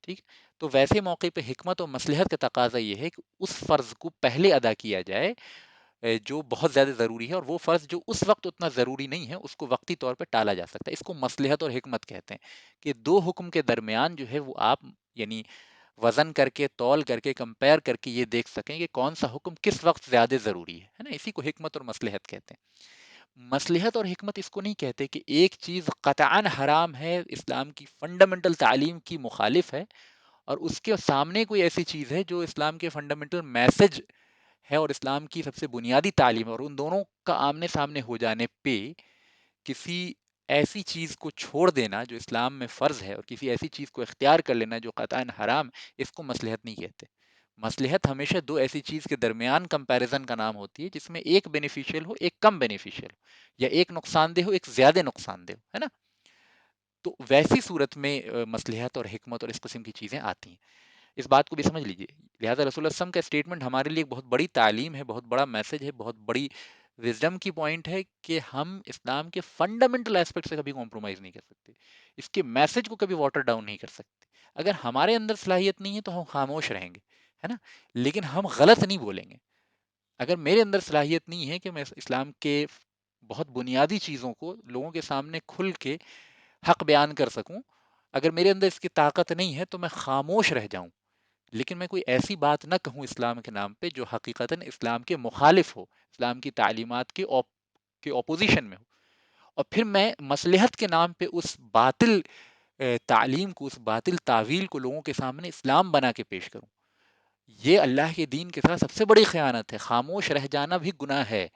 ٹھیک، تو ویسے موقع پہ حکمت اور مصلحت کا تقاضا یہ ہے کہ اس فرض کو پہلے ادا کیا جائے جو بہت زیادہ ضروری ہے، اور وہ فرض جو اس وقت اتنا ضروری نہیں ہے اس کو وقتی طور پہ ٹالا جا سکتا ہے۔ اس کو مصلحت اور حکمت کہتے ہیں کہ دو حکم کے درمیان جو ہے وہ آپ یعنی وزن کر کے، تول کر کے، کمپیئر کر کے یہ دیکھ سکیں کہ کون سا حکم کس وقت زیادہ ضروری ہے نا۔ اسی کو حکمت اور مصلحت کہتے ہیں۔ مصلحت اور حکمت اس کو نہیں کہتے کہ ایک چیز قطعاً حرام ہے، اسلام کی فنڈامنٹل تعلیم کی مخالف ہے، اور اس کے سامنے کوئی ایسی چیز ہے جو اسلام کے فنڈامنٹل میسج ہے اور اسلام کی سب سے بنیادی تعلیم ہے، اور ان دونوں کا آمنے سامنے ہو جانے پہ کسی ایسی چیز کو چھوڑ دینا جو اسلام میں فرض ہے اور کسی ایسی چیز کو اختیار کر لینا جو قطعاً حرام، اس کو مصلحت نہیں کہتے۔ مصلحت ہمیشہ دو ایسی چیز کے درمیان کمپیریزن کا نام ہوتی ہے جس میں ایک بینیفیشیل ہو، ایک کم بینیفیشیل ہو، یا ایک نقصان دہ ہو، ایک زیادہ نقصان دہ ہو، ہے نا۔ تو ویسی صورت میں مصلحت اور حکمت اور اس قسم کی چیزیں آتی ہیں۔ اس بات کو بھی سمجھ لیجئے، لہٰذا رسول اللہ صلی اللہ علیہ وسلم کا اسٹیٹمنٹ ہمارے لیے ایک بہت بڑی تعلیم ہے، بہت بڑا میسج ہے، بہت بڑی وزڈم کی پوائنٹ ہے کہ ہم اسلام کے فنڈامنٹل ایسپیکٹ سے کبھی کمپرومائز نہیں کر سکتے، اس کے میسج کو کبھی واٹر ڈاؤن نہیں کر سکتے۔ اگر ہمارے اندر صلاحیت نہیں ہے تو ہم خاموش رہیں گے، ہے نا، لیکن ہم غلط نہیں بولیں گے۔ اگر میرے اندر صلاحیت نہیں ہے کہ میں اسلام کے بہت بنیادی چیزوں کو لوگوں کے سامنے کھل کے حق بیان کر سکوں، اگر میرے اندر اس کی طاقت نہیں ہے تو میں خاموش رہ جاؤں، لیکن میں کوئی ایسی بات نہ کہوں اسلام کے نام پہ جو حقیقتاً اسلام کے مخالف ہو، اسلام کی تعلیمات کے اپوزیشن میں ہو، اور پھر میں مصلحت کے نام پہ اس باطل تعلیم کو، اس باطل تعویل کو لوگوں کے سامنے اسلام بنا کے پیش کروں۔ یہ اللہ کے دین کے ساتھ سب سے بڑی خیانت ہے۔ خاموش رہ جانا بھی گناہ ہے،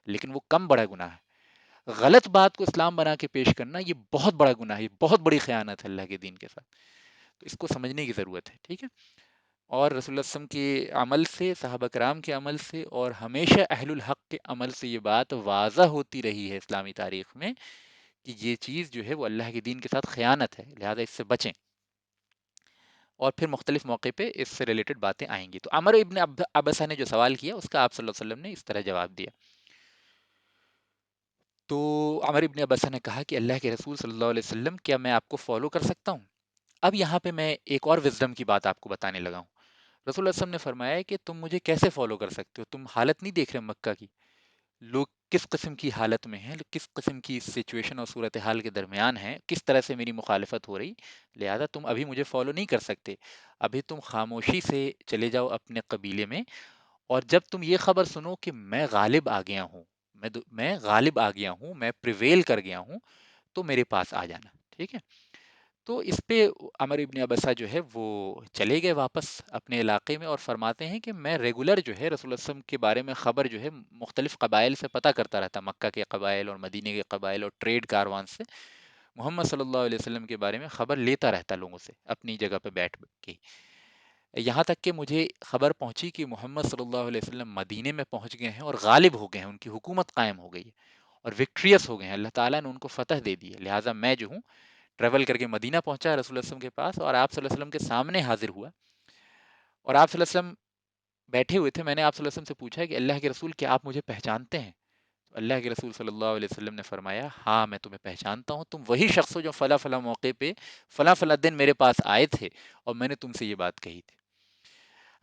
لیکن وہ کم بڑا گناہ ہے۔ غلط بات کو اسلام بنا کے پیش کرنا یہ بہت بڑا گناہ ہے، یہ بہت بڑی خیانت ہے اللہ کے دین کے ساتھ۔ تو اس کو سمجھنے کی ضرورت ہے، ٹھیک ہے؟ اور رسول اللہ صلی اللہ علیہ وسلم کے عمل سے، صحابہ کرام کے عمل سے، اور ہمیشہ اہل الحق کے عمل سے یہ بات واضح ہوتی رہی ہے اسلامی تاریخ میں کہ یہ چیز جو ہے وہ اللہ کے دین کے ساتھ خیانت ہے، لہذا اس سے بچیں۔ اور پھر مختلف موقع پہ اس سے ریلیٹڈ باتیں آئیں گی۔ تو عمر ابن عبسہ نے جو سوال کیا اس کا آپ صلی اللہ علیہ وسلم نے اس طرح جواب دیا۔ تو عمر ابن عبسہ نے کہا کہ اللہ کے رسول صلی اللہ علیہ وسلم، کیا میں آپ کو فالو کر سکتا ہوں؟ اب یہاں پہ میں ایک اور وزڈم کی بات آپ کو بتانے لگا ہوں۔ رسول اللہ صلی اللہ علیہ وسلم نے فرمایا کہ تم مجھے کیسے فالو کر سکتے ہو؟ تم حالت نہیں دیکھ رہے مکہ کی، لوگ کس قسم کی حالت میں ہیں، کس قسم کی سچویشن اور صورتحال کے درمیان ہیں، کس طرح سے میری مخالفت ہو رہی، لہذا تم ابھی مجھے فالو نہیں کر سکتے۔ ابھی تم خاموشی سے چلے جاؤ اپنے قبیلے میں، اور جب تم یہ خبر سنو کہ میں غالب آ گیا ہوں، میں غالب آ گیا ہوں، میں پریویل کر گیا ہوں، تو میرے پاس آ جانا، ٹھیک ہے؟ تو اس پہ عمر ابن عبسہ جو ہے وہ چلے گئے واپس اپنے علاقے میں، اور فرماتے ہیں کہ میں ریگولر جو ہے رسول اللہ صلی اللہ علیہ وسلم کے بارے میں خبر جو ہے مختلف قبائل سے پتہ کرتا رہتا، مکہ کے قبائل اور مدینے کے قبائل اور ٹریڈ کاروان سے محمد صلی اللہ علیہ وسلم کے بارے میں خبر لیتا رہتا لوگوں سے اپنی جگہ پہ بیٹھ کے، یہاں تک کہ مجھے خبر پہنچی کہ محمد صلی اللہ علیہ وسلم مدینے میں پہنچ گئے ہیں اور غالب ہو گئے ہیں، ان کی حکومت قائم ہو گئی ہے اور وکٹریس ہو گئے ہیں، اللہ تعالیٰ نے ان کو فتح دے دی ہے، لہٰذا میں جو ہوں ٹریول کر کے مدینہ پہنچا رسول اللہ صلی اللہ علیہ وسلم کے پاس، اور آپ صلی اللہ علیہ وسلم کے سامنے حاضر ہوا، اور آپ صلی اللہ علیہ وسلم بیٹھے ہوئے تھے۔ میں نے آپ صلی اللہ علیہ وسلم سے پوچھا کہ اللہ کے رسول کیا آپ مجھے پہچانتے ہیں؟ تو اللہ کے رسول صلی اللہ علیہ وسلم نے فرمایا ہاں میں تمہیں پہچانتا ہوں، تم وہی شخص ہو جو فلاں فلاں موقع پہ فلاں فلاں دن میرے پاس آئے تھے اور میں نے تم سے یہ بات کہی تھی۔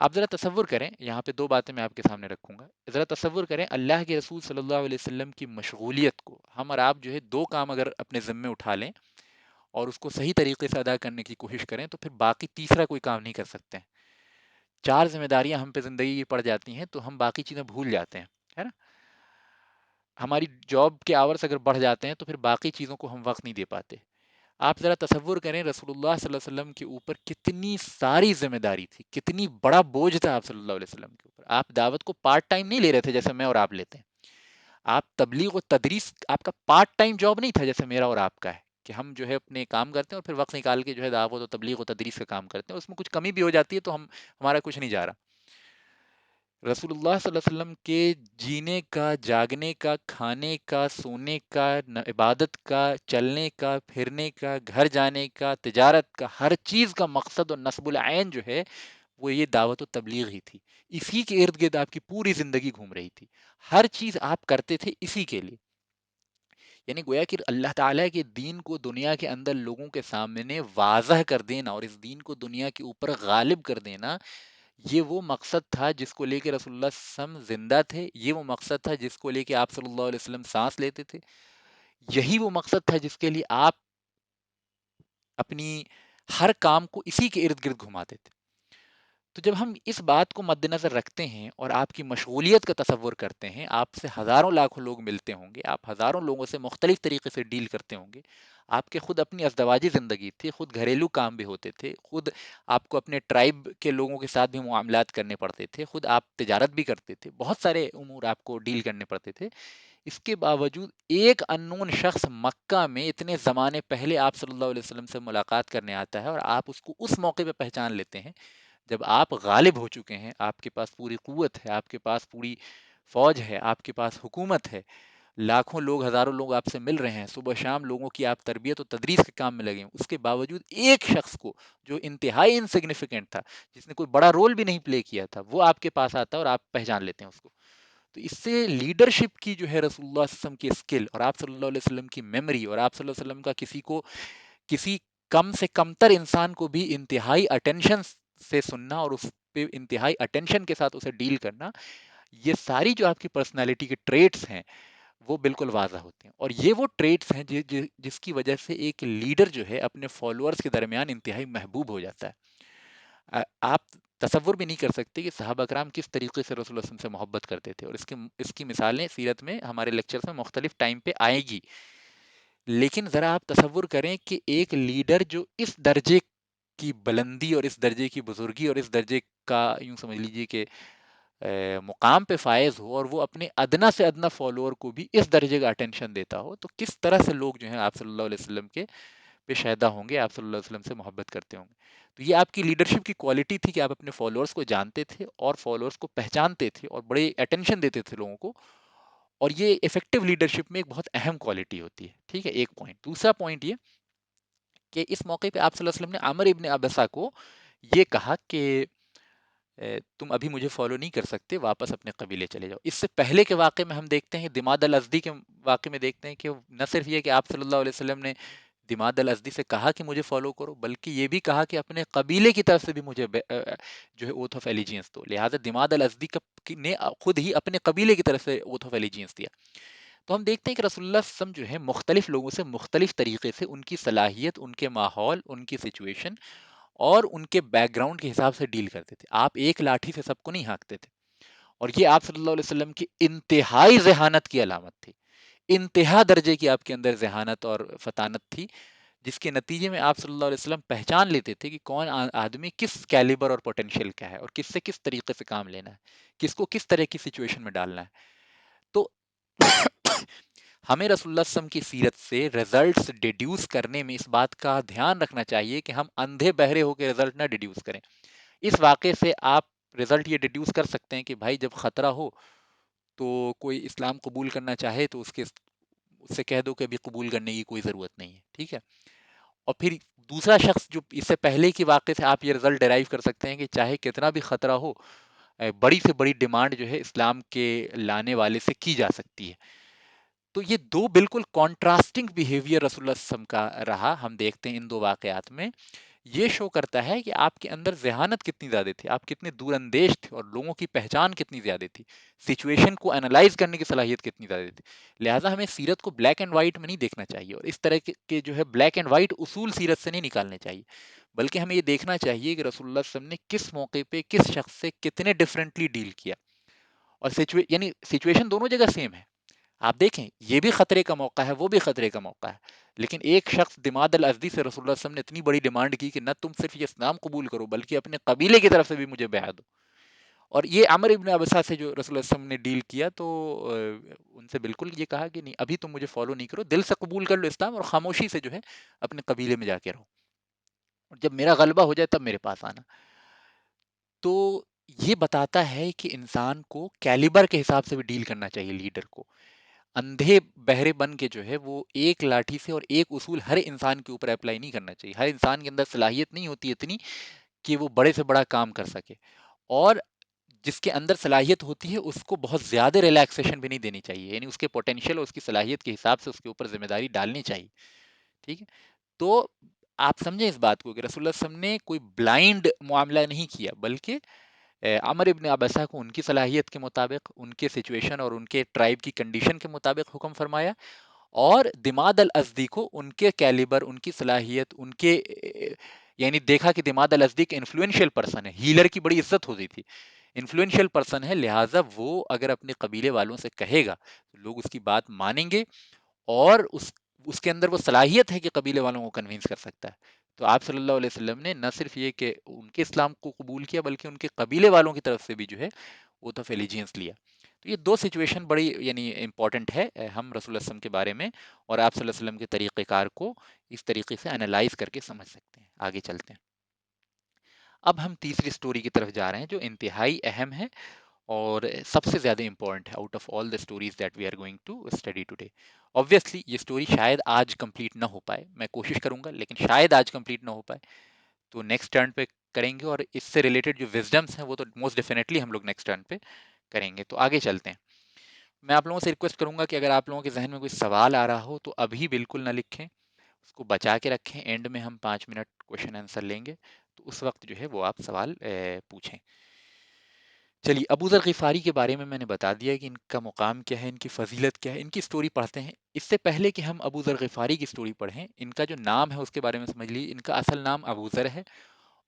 آپ ذرا تصور کریں، یہاں پہ دو باتیں میں آپ کے سامنے رکھوں گا، ذرا تصور کریں اللہ کے رسول صلی اللہ علیہ وسلم کی مشغولیت کو ہم اور آپ جو ہے دو کام اگر اپنے ذمے اٹھا لیں اور اس کو صحیح طریقے سے ادا کرنے کی کوشش کریں تو پھر باقی تیسرا کوئی کام نہیں کر سکتے ہیں۔ چار ذمہ داریاں ہم پہ زندگی کی پڑ جاتی ہیں تو ہم باقی چیزیں بھول جاتے ہیں، ہے نا؟ ہماری جاب کے آورس اگر بڑھ جاتے ہیں تو پھر باقی چیزوں کو ہم وقت نہیں دے پاتے۔ آپ ذرا تصور کریں رسول اللہ صلی اللہ علیہ وسلم کے اوپر کتنی ساری ذمہ داری تھی، کتنی بڑا بوجھ تھا آپ صلی اللہ علیہ وسلم کے اوپر۔ آپ دعوت کو پارٹ ٹائم نہیں لے رہے تھے جیسے میں اور آپ لیتے ہیں، آپ تبلیغ و تدریس آپ کا پارٹ ٹائم جاب نہیں تھا جیسے میرا اور آپ کا ہے کہ ہم جو ہے اپنے کام کرتے ہیں اور پھر وقت نکال کے جو ہے دعوت و تبلیغ و تدریس کا کام کرتے ہیں، اس میں کچھ کمی بھی ہو جاتی ہے تو ہمارا کچھ نہیں جا رہا۔ رسول اللہ صلی اللہ علیہ وسلم کے جینے کا، جاگنے کا، کھانے کا، سونے کا، عبادت کا، چلنے کا، پھرنے کا، گھر جانے کا، تجارت کا، ہر چیز کا مقصد اور نصب العین جو ہے وہ یہ دعوت و تبلیغ ہی تھی۔ اسی کے ارد گرد آپ کی پوری زندگی گھوم رہی تھی، ہر چیز آپ کرتے تھے اسی کے لیے۔ یعنی گویا کہ اللہ تعالیٰ کے دین کو دنیا کے اندر لوگوں کے سامنے واضح کر دینا اور اس دین کو دنیا کے اوپر غالب کر دینا، یہ وہ مقصد تھا جس کو لے کے رسول اللہ صلی اللہ علیہ وسلم زندہ تھے، یہ وہ مقصد تھا جس کو لے کے آپ صلی اللہ علیہ وسلم سانس لیتے تھے، یہی وہ مقصد تھا جس کے لیے آپ اپنی ہر کام کو اسی کے ارد گرد گھماتے تھے۔ تو جب ہم اس بات کو مد نظر رکھتے ہیں اور آپ کی مشغولیت کا تصور کرتے ہیں، آپ سے ہزاروں لاکھوں لوگ ملتے ہوں گے، آپ ہزاروں لوگوں سے مختلف طریقے سے ڈیل کرتے ہوں گے، آپ کے خود اپنی ازدواجی زندگی تھی، خود گھریلو کام بھی ہوتے تھے، خود آپ کو اپنے ٹرائب کے لوگوں کے ساتھ بھی معاملات کرنے پڑتے تھے، خود آپ تجارت بھی کرتے تھے، بہت سارے امور آپ کو ڈیل کرنے پڑتے تھے، اس کے باوجود ایک اننون شخص مکہ میں اتنے زمانے پہلے آپ صلی اللہ علیہ وسلم سے ملاقات کرنے آتا ہے اور آپ اس کو اس موقع پہ پہچان لیتے ہیں جب آپ غالب ہو چکے ہیں، آپ کے پاس پوری قوت ہے، آپ کے پاس پوری فوج ہے، آپ کے پاس حکومت ہے، لاکھوں لوگ، ہزاروں لوگ آپ سے مل رہے ہیں، صبح شام لوگوں کی آپ تربیت و تدریس کے کام میں لگے ہیں، اس کے باوجود ایک شخص کو جو انتہائی انسگنیفیکنٹ تھا، جس نے کوئی بڑا رول بھی نہیں پلے کیا تھا، وہ آپ کے پاس آتا ہے اور آپ پہچان لیتے ہیں اس کو۔ تو اس سے لیڈرشپ کی جو ہے رسول اللہ صلی اللہ علیہ وسلم کی اسکل اور آپ صلی اللہ علیہ وسلم کی میموری اور آپ صلی اللہ علیہ وسلم کا کسی کم سے کم تر انسان کو بھی انتہائی اٹینشن سے سننا اور اس پہ انتہائی اٹینشن کے ساتھ اسے ڈیل کرنا، یہ ساری جو آپ کی پرسنالٹی کے ٹریٹس ہیں وہ بالکل واضح ہوتے ہیں، اور یہ وہ ٹریٹس ہیں جس کی وجہ سے ایک لیڈر جو ہے اپنے فالوورز کے درمیان انتہائی محبوب ہو جاتا ہے۔ آپ تصور بھی نہیں کر سکتے کہ صحابہ کرام کس طریقے سے رسول اللہ صلی اللہ علیہ وسلم سے محبت کرتے تھے، اور اس کی مثالیں سیرت میں ہمارے لیکچرز میں مختلف ٹائم پہ آئے گی۔ لیکن ذرا آپ تصور کریں کہ ایک لیڈر جو اس درجے کی بلندی اور اس درجے کی بزرگی اور اس درجے کا یوں سمجھ لیجیے کہ مقام پہ فائز ہو، اور وہ اپنے ادنا سے ادنا فالوور کو بھی اس درجے کا اٹینشن دیتا ہو، تو کس طرح سے لوگ جو ہیں آپ صلی اللہ علیہ وسلم کے پہ شیدا ہوں گے، آپ صلی اللہ علیہ وسلم سے محبت کرتے ہوں گے۔ تو یہ آپ کی لیڈرشپ کی کوالٹی تھی کہ آپ اپنے فالوورز کو جانتے تھے اور فالوورز کو پہچانتے تھے اور بڑے اٹینشن دیتے تھے لوگوں کو، اور یہ افیکٹو لیڈرشپ میں ایک بہت اہم کوالٹی ہوتی ہے، ٹھیک ہے، ایک پوائنٹ۔ دوسرا پوائنٹ یہ کہ اس موقع پہ آپ صلی اللہ علیہ وسلم نے عامر ابن ابسہ کو یہ کہا کہ تم ابھی مجھے فالو نہیں کر سکتے، واپس اپنے قبیلے چلے جاؤ۔ اس سے پہلے کے واقعے میں ہم دیکھتے ہیں، دماد الازدی کے واقعے میں دیکھتے ہیں کہ نہ صرف یہ کہ آپ صلی اللہ علیہ وسلم نے دماد الازدی سے کہا کہ مجھے فالو کرو، بلکہ یہ بھی کہا کہ اپنے قبیلے کی طرف سے بھی مجھے جو ہے اوتھ آف ایلیجینس دو۔ لہٰذا دماد الازدی نے خود ہی اپنے قبیلے کی طرف سے اوتھ آف ایلیجینس دیا۔ تو ہم دیکھتے ہیں کہ رسول اللہ صلی اللہ علیہ وسلم جو ہے مختلف لوگوں سے مختلف طریقے سے ان کی صلاحیت، ان کے ماحول، ان کی سچویشن اور ان کے بیک گراؤنڈ کے حساب سے ڈیل کرتے تھے۔ آپ ایک لاٹھی سے سب کو نہیں ہانکتے تھے، اور یہ آپ صلی اللہ علیہ وسلم کی انتہائی ذہانت کی علامت تھی، انتہا درجے کی آپ کے اندر ذہانت اور فطانت تھی، جس کے نتیجے میں آپ صلی اللہ علیہ وسلم پہچان لیتے تھے کہ کون آدمی کس کیلیبر اور پوٹینشیل کا ہے، اور کس سے کس طریقے سے کام لینا ہے، کس کو کس طرح کی سچویشن میں ڈالنا ہے۔ تو ہمیں رسول اللہ صلی اللہ علیہ وسلم کی سیرت سے رزلٹس ڈیڈیوس کرنے میں اس بات کا دھیان رکھنا چاہیے کہ ہم اندھے بہرے ہو کے رزلٹ نہ ڈیڈیوس کریں۔ اس واقعے سے آپ رزلٹ یہ ڈیڈیوس کر سکتے ہیں کہ بھائی جب خطرہ ہو تو کوئی اسلام قبول کرنا چاہے تو اس سے کہہ دو کہ ابھی قبول کرنے کی کوئی ضرورت نہیں ہے، ٹھیک ہے۔ اور پھر دوسرا شخص جو اس سے پہلے کی واقعے سے آپ یہ رزلٹ ڈرائیو کر سکتے ہیں کہ چاہے کتنا بھی خطرہ ہو، بڑی سے بڑی ڈیمانڈ جو ہے اسلام کے لانے والے سے کی جا سکتی ہے۔ تو یہ دو بالکل کانٹراسٹنگ بیہیویئر رسول اللہ صلی اللہ علیہ وسلم کا رہا، ہم دیکھتے ہیں ان دو واقعات میں۔ یہ شو کرتا ہے کہ آپ کے اندر ذہانت کتنی زیادہ تھی، آپ کتنے دور اندیش تھے، اور لوگوں کی پہچان کتنی زیادہ تھی، سچویشن کو انالائز کرنے کی صلاحیت کتنی زیادہ تھی۔ لہٰذا ہمیں سیرت کو بلیک اینڈ وائٹ میں نہیں دیکھنا چاہیے، اور اس طرح کے جو ہے بلیک اینڈ وائٹ اصول سیرت سے نہیں نکالنے چاہیے، بلکہ ہمیں یہ دیکھنا چاہیے کہ رسول اللہ صلی اللہ علیہ وسلم نے کس موقع پہ کس شخص سے کتنے ڈفرینٹلی ڈیل کیا، اور یعنی سچویشن دونوں جگہ سیم ہے۔ آپ دیکھیں، یہ بھی خطرے کا موقع ہے، وہ بھی خطرے کا موقع ہے، لیکن ایک شخص دماد الازدی سے رسول اللہ صلی اللہ علیہ وسلم نے اتنی بڑی ڈیمانڈ کی کہ نہ تم صرف یہ اسلام قبول کرو بلکہ اپنے قبیلے کی طرف سے بھی مجھے بیعت دو۔ اور یہ عمر ابن ابسہ سے جو رسول اللہ صلی اللہ علیہ وسلم نے ڈیل کیا، تو ان سے بالکل یہ کہا کہ نہیں، ابھی تم مجھے فالو نہیں کرو، دل سے قبول کر لو اسلام، اور خاموشی سے جو ہے اپنے قبیلے میں جا کے رہو، اور جب میرا غلبہ ہو جائے تب میرے پاس آنا۔ تو یہ بتاتا ہے کہ انسان کو کیلیبر کے حساب سے بھی ڈیل کرنا چاہیے لیڈر کو۔ اندھے بہرے بن کے جو ہے وہ ایک لاٹھی سے اور ایک اصول ہر انسان کے اوپر اپلائی نہیں کرنا چاہیے۔ ہر انسان کے اندر صلاحیت نہیں ہوتی اتنی کہ وہ بڑے سے بڑا کام کر سکے، اور جس کے اندر صلاحیت ہوتی ہے اس کو بہت زیادہ ریلیکسیشن بھی نہیں دینی چاہیے، یعنی اس کے پوٹینشیل اور اس کی صلاحیت کے حساب سے اس کے اوپر ذمہ داری ڈالنی چاہیے، ٹھیک ہے۔ تو آپ سمجھیں اس بات کو کہ رسول اللہ صلی اللہ علیہ وسلم نے کوئی بلائنڈ معاملہ نہیں کیا، بلکہ عمر ابن عبسہ کو ان کی صلاحیت کے مطابق، ان کے سچویشن اور ان کے ٹرائب کی کنڈیشن کے مطابق حکم فرمایا، اور دماد الازدی کو ان کے کیلیبر، ان کی صلاحیت، ان کے یعنی دیکھا کہ دماد الازدی ایک انفلوئنشیل پرسن ہے، ہیلر کی بڑی عزت ہوتی تھی، انفلوئنشیل پرسن ہے، لہٰذا وہ اگر اپنے قبیلے والوں سے کہے گا تو لوگ اس کی بات مانیں گے، اور اس کے اندر وہ صلاحیت ہے کہ قبیلے والوں کو کنونس کر سکتا ہے۔ تو آپ صلی اللہ علیہ وسلم نے نہ صرف یہ کہ ان کے اسلام کو قبول کیا، بلکہ ان کے قبیلے والوں کی طرف سے بھی جو ہے اوتھ آف ایلیجینس لیا۔ تو یہ دو سچویشن بڑی یعنی امپورٹنٹ ہے ہم رسول اللہ صلی اللہ علیہ وسلم کے بارے میں، اور آپ صلی اللہ علیہ وسلم کے طریقہ کار کو اس طریقے سے انالائز کر کے سمجھ سکتے ہیں۔ آگے چلتے ہیں، اب ہم تیسری سٹوری کی طرف جا رہے ہیں جو انتہائی اہم ہے اور سب سے زیادہ امپورٹنٹ ہے out of all the stories that we are going to study today. Obviously یہ اسٹوری شاید آج کمپلیٹ نہ ہو پائے، میں کوشش کروں گا لیکن شاید آج کمپلیٹ نہ ہو پائے، تو نیکسٹ ٹرن پہ کریں گے، اور اس سے ریلیٹڈ جو وزڈمس ہیں وہ تو موسٹ ڈیفینیٹلی ہم لوگ نیکسٹ ٹرن پہ کریں گے۔ تو آگے چلتے ہیں، میں آپ لوگوں سے ریکویسٹ کروں گا کہ اگر آپ لوگوں کے ذہن میں کوئی سوال آ رہا ہو تو ابھی بالکل نہ لکھیں، اس کو بچا کے رکھیں، اینڈ میں ہم 5 منٹ کوشچن آنسر لیں گے، تو اس وقت جو ہے وہ آپ سوال پوچھیں۔ چلیے، ابو ذر غفاری کے بارے میں نے بتا دیا کہ ان کا مقام کیا ہے، ان کی فضیلت کیا ہے، ان کی سٹوری پڑھتے ہیں۔ اس سے پہلے کہ ہم ابو ذر غفاری کی سٹوری پڑھیں، ان کا جو نام ہے اس کے بارے میں سمجھ لیجیے۔ ان کا اصل نام ابو ذر ہے،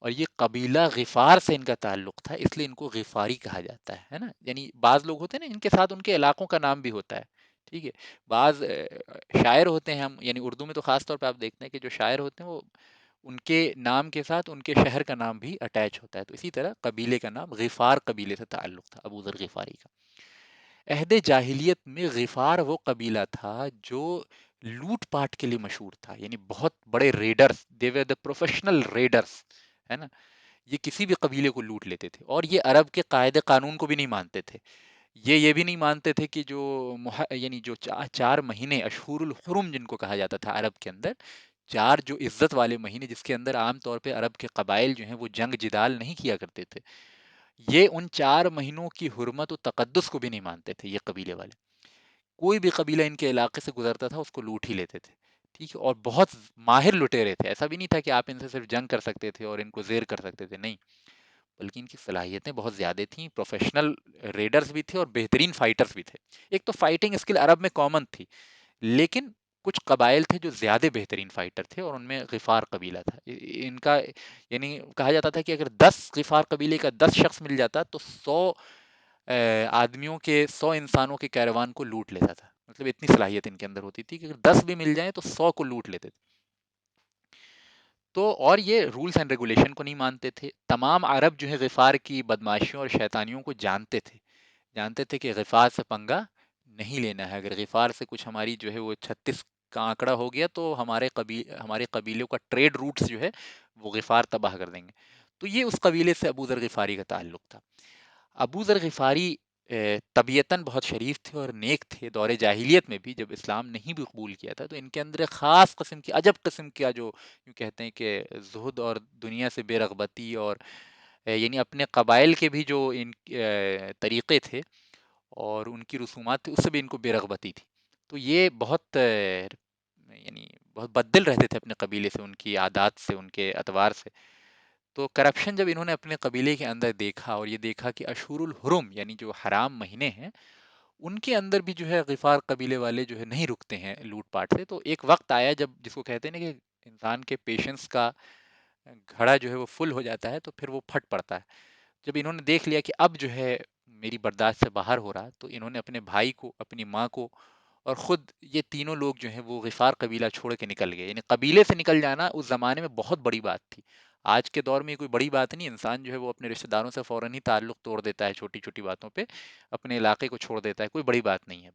اور یہ قبیلہ غفار سے ان کا تعلق تھا، اس لیے ان کو غفاری کہا جاتا ہے نا۔ یعنی بعض لوگ ہوتے ہیں نا، ان کے ساتھ ان کے علاقوں کا نام بھی ہوتا ہے، ٹھیک ہے۔ بعض شاعر ہوتے ہیں، ہم یعنی اردو میں تو خاص طور پہ آپ دیکھتے ہیں کہ جو شاعر ہوتے ہیں وہ ان کے نام کے ساتھ ان کے شہر کا نام بھی اٹیچ ہوتا ہے، تو اسی طرح قبیلے کا نام غفار قبیلے سے تعلق تھا ابو ذر غفاری کا۔ عہد جاہلیت میں غفار وہ قبیلہ تھا جو لوٹ پاٹ کے لیے مشہور تھا، یعنی بہت بڑے readers, they were the professional readers, ہے نا۔ یہ کسی بھی قبیلے کو لوٹ لیتے تھے، اور یہ عرب کے قاعدے قانون کو بھی نہیں مانتے تھے۔ یہ بھی نہیں مانتے تھے کہ جو یعنی جو 4 مہینے اشہور الحرم جن کو کہا جاتا تھا عرب کے اندر، 4 جو عزت والے مہینے جس کے اندر عام طور پہ عرب کے قبائل جو ہیں وہ جنگ جدال نہیں کیا کرتے تھے، یہ ان 4 مہینوں کی حرمت و تقدس کو بھی نہیں مانتے تھے یہ قبیلے والے۔ کوئی بھی قبیلہ ان کے علاقے سے گزرتا تھا اس کو لوٹ ہی لیتے تھے، ٹھیک ہے، اور بہت ماہر لٹیرے تھے۔ ایسا بھی نہیں تھا کہ آپ ان سے صرف جنگ کر سکتے تھے اور ان کو زیر کر سکتے تھے، نہیں، بلکہ ان کی صلاحیتیں بہت زیادہ تھیں، پروفیشنل ریڈرز بھی تھے اور بہترین فائٹرز بھی تھے۔ ایک تو فائٹنگ اسکل عرب میں کامن تھی، لیکن کچھ قبائل تھے جو زیادہ بہترین فائٹر تھے، اور ان میں غفار قبیلہ تھا۔ ان کا یعنی کہا جاتا تھا کہ اگر 10 غفار قبیلے کا 10 شخص مل جاتا تو 100 آدمیوں کے 100 انسانوں کے کیروان کو لوٹ لیتا تھا، مطلب اتنی صلاحیت ان کے اندر ہوتی تھی کہ اگر 10 بھی مل جائیں تو 100 کو لوٹ لیتے تھے۔ تو اور یہ رولز اینڈ ریگولیشن کو نہیں مانتے تھے۔ تمام عرب جو ہے غفار کی بدماشیوں اور شیطانیوں کو جانتے تھے کہ غفار سے پنگا نہیں لینا ہے، اگر غفار سے کچھ ہماری جو ہے وہ 36 کا آنکڑا ہو گیا تو ہمارے قبیلوں کا ٹریڈ روٹس جو ہے وہ غفار تباہ کر دیں گے۔ تو یہ اس قبیلے سے ابو ذر غفاری کا تعلق تھا۔ ابو ذر غفاری طبیعتاً بہت شریف تھے اور نیک تھے، دور جاہلیت میں بھی جب اسلام نہیں بھی قبول کیا تھا تو ان کے اندر ایک خاص قسم کی عجب قسم کا جو یوں کہتے ہیں کہ زہد اور دنیا سے بے رغبتی، اور یعنی اپنے قبائل کے بھی جو ان طریقے تھے اور ان کی رسومات تھی اس سے بھی ان کو بے رغبتی تھی۔ تو یہ بہت یعنی بہت بددل رہتے تھے اپنے قبیلے سے، ان کی عادات سے، ان کے اطوار سے۔ تو کرپشن جب انہوں نے اپنے قبیلے کے اندر دیکھا، اور یہ دیکھا کہ اشہر الحرم یعنی جو حرام مہینے ہیں ان کے اندر بھی جو ہے غفار قبیلے والے جو ہے نہیں رکتے ہیں لوٹ پاٹ سے، تو ایک وقت آیا جب جس کو کہتے ہیں نا کہ انسان کے پیشنس کا گھڑا جو ہے وہ فل ہو جاتا ہے تو پھر وہ پھٹ پڑتا ہے۔ جب انہوں نے دیکھ لیا کہ اب جو ہے میری برداشت سے باہر ہو رہا، تو انہوں نے اپنے بھائی کو، اپنی ماں کو، اور خود یہ تینوں لوگ جو ہیں وہ غفار قبیلہ چھوڑ کے نکل گئے۔ یعنی قبیلے سے نکل جانا اس زمانے میں بہت بڑی بات تھی، آج کے دور میں یہ کوئی بڑی بات نہیں، انسان جو ہے وہ اپنے رشتہ داروں سے فوراً ہی تعلق توڑ دیتا ہے، چھوٹی چھوٹی باتوں پہ اپنے علاقے کو چھوڑ دیتا ہے، کوئی بڑی بات نہیں ہے۔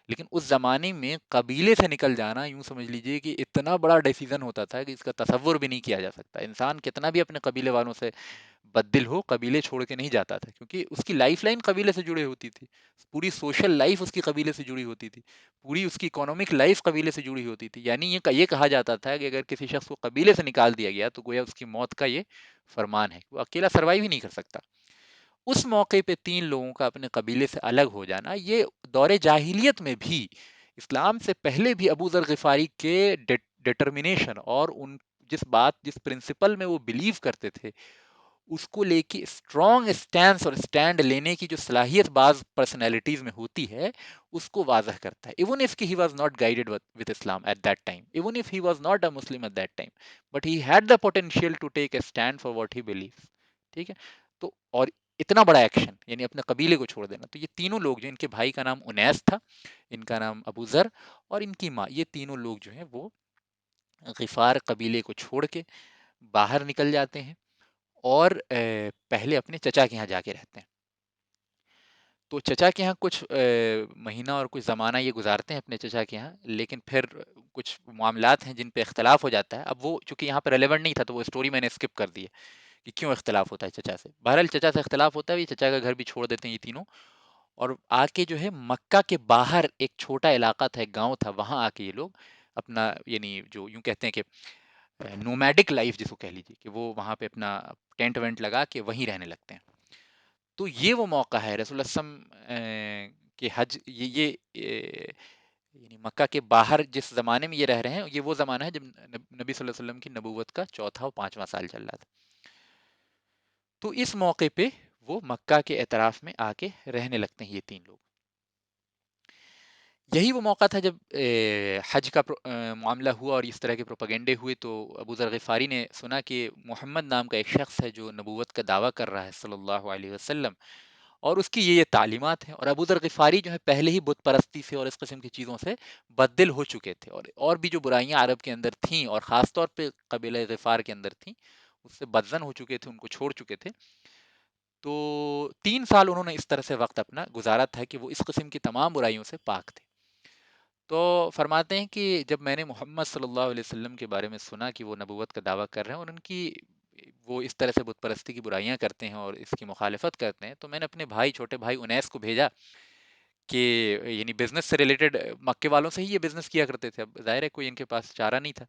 لیکن اس زمانے میں قبیلے سے نکل جانا یوں سمجھ لیجئے کہ اتنا بڑا ڈیسیزن ہوتا تھا کہ اس کا تصور بھی نہیں کیا جا سکتا۔ انسان کتنا بھی اپنے قبیلے والوں سے بددل ہو، قبیلے چھوڑ کے نہیں جاتا تھا، کیونکہ اس کی لائف لائن قبیلے سے جڑی ہوتی تھی، پوری سوشل لائف اس کی قبیلے سے جڑی ہوتی تھی، پوری اس کی اکنامک لائف قبیلے سے جڑی ہوتی تھی۔ یعنی یہ کہا جاتا تھا کہ اگر کسی شخص کو قبیلے سے نکال دیا گیا تو گویا اس کی موت کا یہ فرمان ہے، وہ اکیلا سروائیو ہی نہیں کر سکتا۔ اس موقع پہ 3 لوگوں کا اپنے قبیلے سے الگ ہو جانا، یہ دور جاہلیت میں بھی، اسلام سے پہلے بھی ابو ذر غفاری کے ڈٹرمنیشن اور ان جس پرنسپل میں وہ بلیو کرتے تھے اس کو لے کے اسٹرانگ اسٹینس اور اسٹینڈ لینے کی جو صلاحیت بعض پرسنالٹیز میں ہوتی ہے اس کو واضح کرتا ہے۔ Even if he was not guided with Islam at that time, even if he was not a Muslim at that time, but he had the potential to take a stand for what he believes، ٹھیک ہے۔ تو اور اتنا بڑا action یعنی اپنے قبیلے کو چھوڑ دینا، تو یہ تینوں لوگ جو ان کے بھائی کا نام انیس تھا، ان کا نام ابو ذر، اور ان کی ماں، یہ تینوں لوگ جو ہیں وہ غفار قبیلے کو چھوڑ کے باہر نکل جاتے ہیں، اور پہلے اپنے چچا کے یہاں جا کے رہتے ہیں۔ تو چچا کے یہاں کچھ مہینہ اور کچھ زمانہ یہ گزارتے ہیں اپنے چچا کے یہاں، لیکن پھر کچھ معاملات ہیں جن پہ اختلاف ہو جاتا ہے۔ اب وہ چونکہ یہاں پہ ریلیونٹ نہیں تھا تو وہ اسٹوری میں نے اسکپ کر دی ہے کہ کیوں اختلاف ہوتا ہے چچا سے۔ بہرحال چچا سے اختلاف ہوتا ہے، یہ چچا کا گھر بھی چھوڑ دیتے ہیں یہ تینوں، اور آ کے جو ہے مکہ کے باہر ایک چھوٹا علاقہ تھا، ایک گاؤں تھا، وہاں آ کے یہ لوگ اپنا یعنی جو یوں کہتے ہیں کہ نومیڈک لائف جس کو کہہ لیجیے، کہ وہ وہاں پہ اپنا ٹینٹ وینٹ لگا کے وہیں رہنے لگتے ہیں۔ تو یہ وہ موقع ہے رسول اللہ صلی اللہ علیہ وسلم کے حج، یعنی مکہ کے باہر جس زمانے میں یہ رہ رہے ہیں، یہ وہ زمانہ ہے جب نبی صلی اللہ علیہ وسلم کی نبوت کا چوتھا و 5واں سال چل رہا تھا۔ تو اس موقع پہ وہ مکہ کے اطراف میں آ کے رہنے لگتے ہیں یہ تین لوگ. یہی وہ موقع تھا جب حج کا معاملہ ہوا اور اس طرح کے پروپیگنڈے ہوئے، تو ابو ذر غفاری نے سنا کہ محمد نام کا ایک شخص ہے جو نبوت کا دعویٰ کر رہا ہے صلی اللہ علیہ وسلم، اور اس کی یہ تعلیمات ہیں. اور ابو ذر غفاری جو ہے پہلے ہی بت پرستی سے اور اس قسم کی چیزوں سے بددل ہو چکے تھے، اور بھی جو برائیاں عرب کے اندر تھیں اور خاص طور پہ قبیلہ غفار کے اندر تھیں، اس سے بدزن ہو چکے تھے، ان کو چھوڑ چکے تھے. تو 3 سال انہوں نے اس طرح سے وقت اپنا گزارا تھا کہ وہ اس قسم کی تمام برائیوں سے پاک تھے. تو فرماتے ہیں کہ جب میں نے محمد صلی اللہ علیہ وسلم کے بارے میں سنا کہ وہ نبوت کا دعویٰ کر رہے ہیں اور ان کی وہ اس طرح سے بت پرستی کی برائیاں کرتے ہیں اور اس کی مخالفت کرتے ہیں، تو میں نے اپنے چھوٹے بھائی انیس کو بھیجا کہ یعنی بزنس سے ریلیٹڈ مکے والوں سے ہی یہ بزنس کیا کرتے تھے. اب ظاہر ہے کوئی ان کے پاس چارہ نہیں تھا،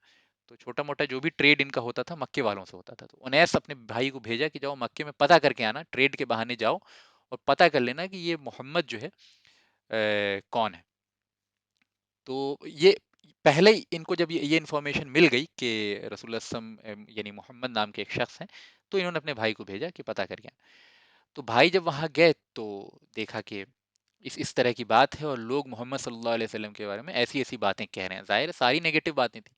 تو چھوٹا موٹا جو بھی ٹریڈ ان کا ہوتا تھا مکے والوں سے ہوتا تھا. تو انیس اپنے بھائی کو بھیجا کہ جاؤ مکے میں پتہ کر کے آنا، ٹریڈ کے بہانے جاؤ اور پتہ کر لینا کہ یہ محمد جو ہے کون ہے. تو یہ پہلے ہی ان کو جب یہ انفارمیشن مل گئی کہ رسول اللہ صلی اللہ علیہ وسلم یعنی محمد نام کے ایک شخص ہیں، تو انہوں نے اپنے بھائی کو بھیجا کہ پتہ کر کے آنا. تو بھائی جب وہاں گئے تو دیکھا کہ اس طرح کی بات ہے اور لوگ محمد صلی اللہ علیہ وسلم کے بارے میں ایسی ایسی باتیں کہہ رہے ہیں. ظاہر ہے ساری نیگیٹو باتیں تھیں.